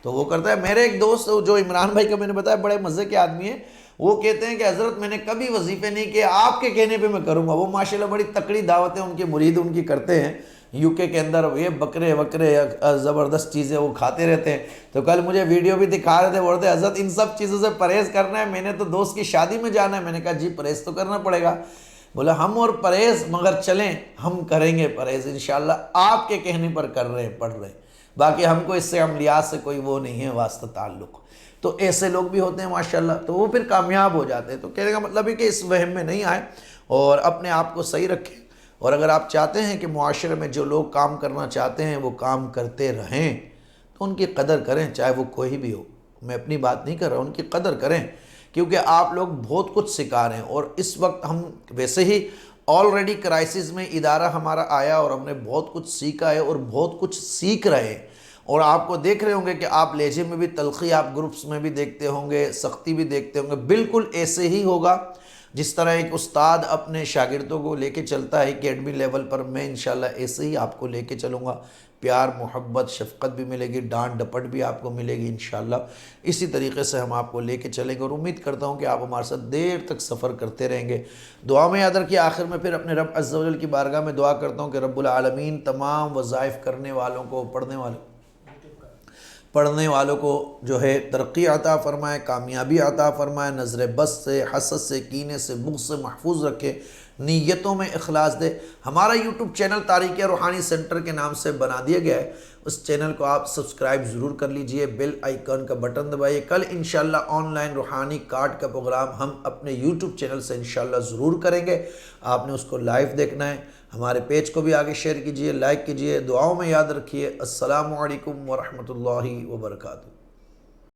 تو وہ کرتا ہے. میرے ایک دوست جو عمران بھائی کا میں نے بتایا بڑے مزے کے آدمی ہیں، وہ کہتے ہیں کہ حضرت میں نے کبھی وظیفے نہیں کیے، آپ کے کہنے پہ میں کروں گا. وہ ماشاءاللہ بڑی تکڑی دعوتیں ان کے مرید ان کی کرتے ہیں یو کے اندر، یہ بکرے وکرے زبردست چیزیں وہ کھاتے رہتے ہیں. تو کل مجھے ویڈیو بھی دکھا رہے تھے، بولتے حضرت ان سب چیزوں سے پرہیز کرنا ہے، میں نے تو دوست کی شادی میں جانا ہے. میں نے کہا جی پرہیز تو کرنا پڑے گا. بولا ہم اور پرہیز مگر چلیں، ہم کریں گے پرہیز انشاءاللہ، آپ کے کہنے پر کر رہے ہیں، پڑھ رہے ہیں، باقی ہم کو اس سے عملیات سے کوئی وہ نہیں ہے واسطہ تعلق. تو ایسے لوگ بھی ہوتے ہیں ماشاءاللہ، تو وہ پھر کامیاب ہو جاتے ہیں. تو کہنے کا مطلب ہے کہ اس وہم میں نہیں آئے اور اپنے آپ کو صحیح رکھیں. اور اگر آپ چاہتے ہیں کہ معاشرے میں جو لوگ کام کرنا چاہتے ہیں وہ کام کرتے رہیں تو ان کی قدر کریں، چاہے وہ کوئی بھی ہو. میں اپنی بات نہیں کر رہا، ان کی قدر کریں کیونکہ آپ لوگ بہت کچھ سکھا رہے ہیں. اور اس وقت ہم ویسے ہی آلریڈی کرائسس میں ادارہ ہمارا آیا اور ہم نے بہت کچھ سیکھا ہے اور بہت کچھ سیکھ رہے ہیں. اور آپ کو دیکھ رہے ہوں گے کہ آپ لہجے میں بھی تلخی آپ گروپس میں بھی دیکھتے ہوں گے، سختی بھی دیکھتے ہوں گے. بالکل ایسے ہی ہوگا جس طرح ایک استاد اپنے شاگردوں کو لے کے چلتا ہے اکیڈمی لیول پر، میں انشاءاللہ ایسے ہی آپ کو لے کے چلوں گا. پیار، محبت، شفقت بھی ملے گی، ڈانٹ ڈپٹ بھی آپ کو ملے گی انشاءاللہ. اسی طریقے سے ہم آپ کو لے کے چلیں گے اور امید کرتا ہوں کہ آپ ہمارے ساتھ دیر تک سفر کرتے رہیں گے. دعا میں یاد رکھیے. آخر میں پھر اپنے رب عز و جل کی بارگاہ میں دعا کرتا ہوں کہ رب العالمین تمام وظائف کرنے والوں کو، پڑھنے والوں کو جو ہے ترقی عطا فرمائے، کامیابی عطا فرمائے، نظر بس سے، حسد سے، کینے سے، بغض سے محفوظ رکھے، نیتوں میں اخلاص دے. ہمارا یوٹیوب چینل تاریخ روحانی سینٹر کے نام سے بنا دیا گیا ہے، اس چینل کو آپ سبسکرائب ضرور کر لیجئے، بیل آئیکن کا بٹن دبائیے. کل انشاءاللہ آن لائن روحانی کارڈ کا پروگرام ہم اپنے یوٹیوب چینل سے انشاءاللہ ضرور کریں گے. آپ نے اس کو لائیو دیکھنا ہے. ہمارے پیج کو بھی آگے شیئر کیجئے، لائک کیجئے. دعاؤں میں یاد رکھیے. السلام علیکم ورحمۃ اللہ وبرکاتہ.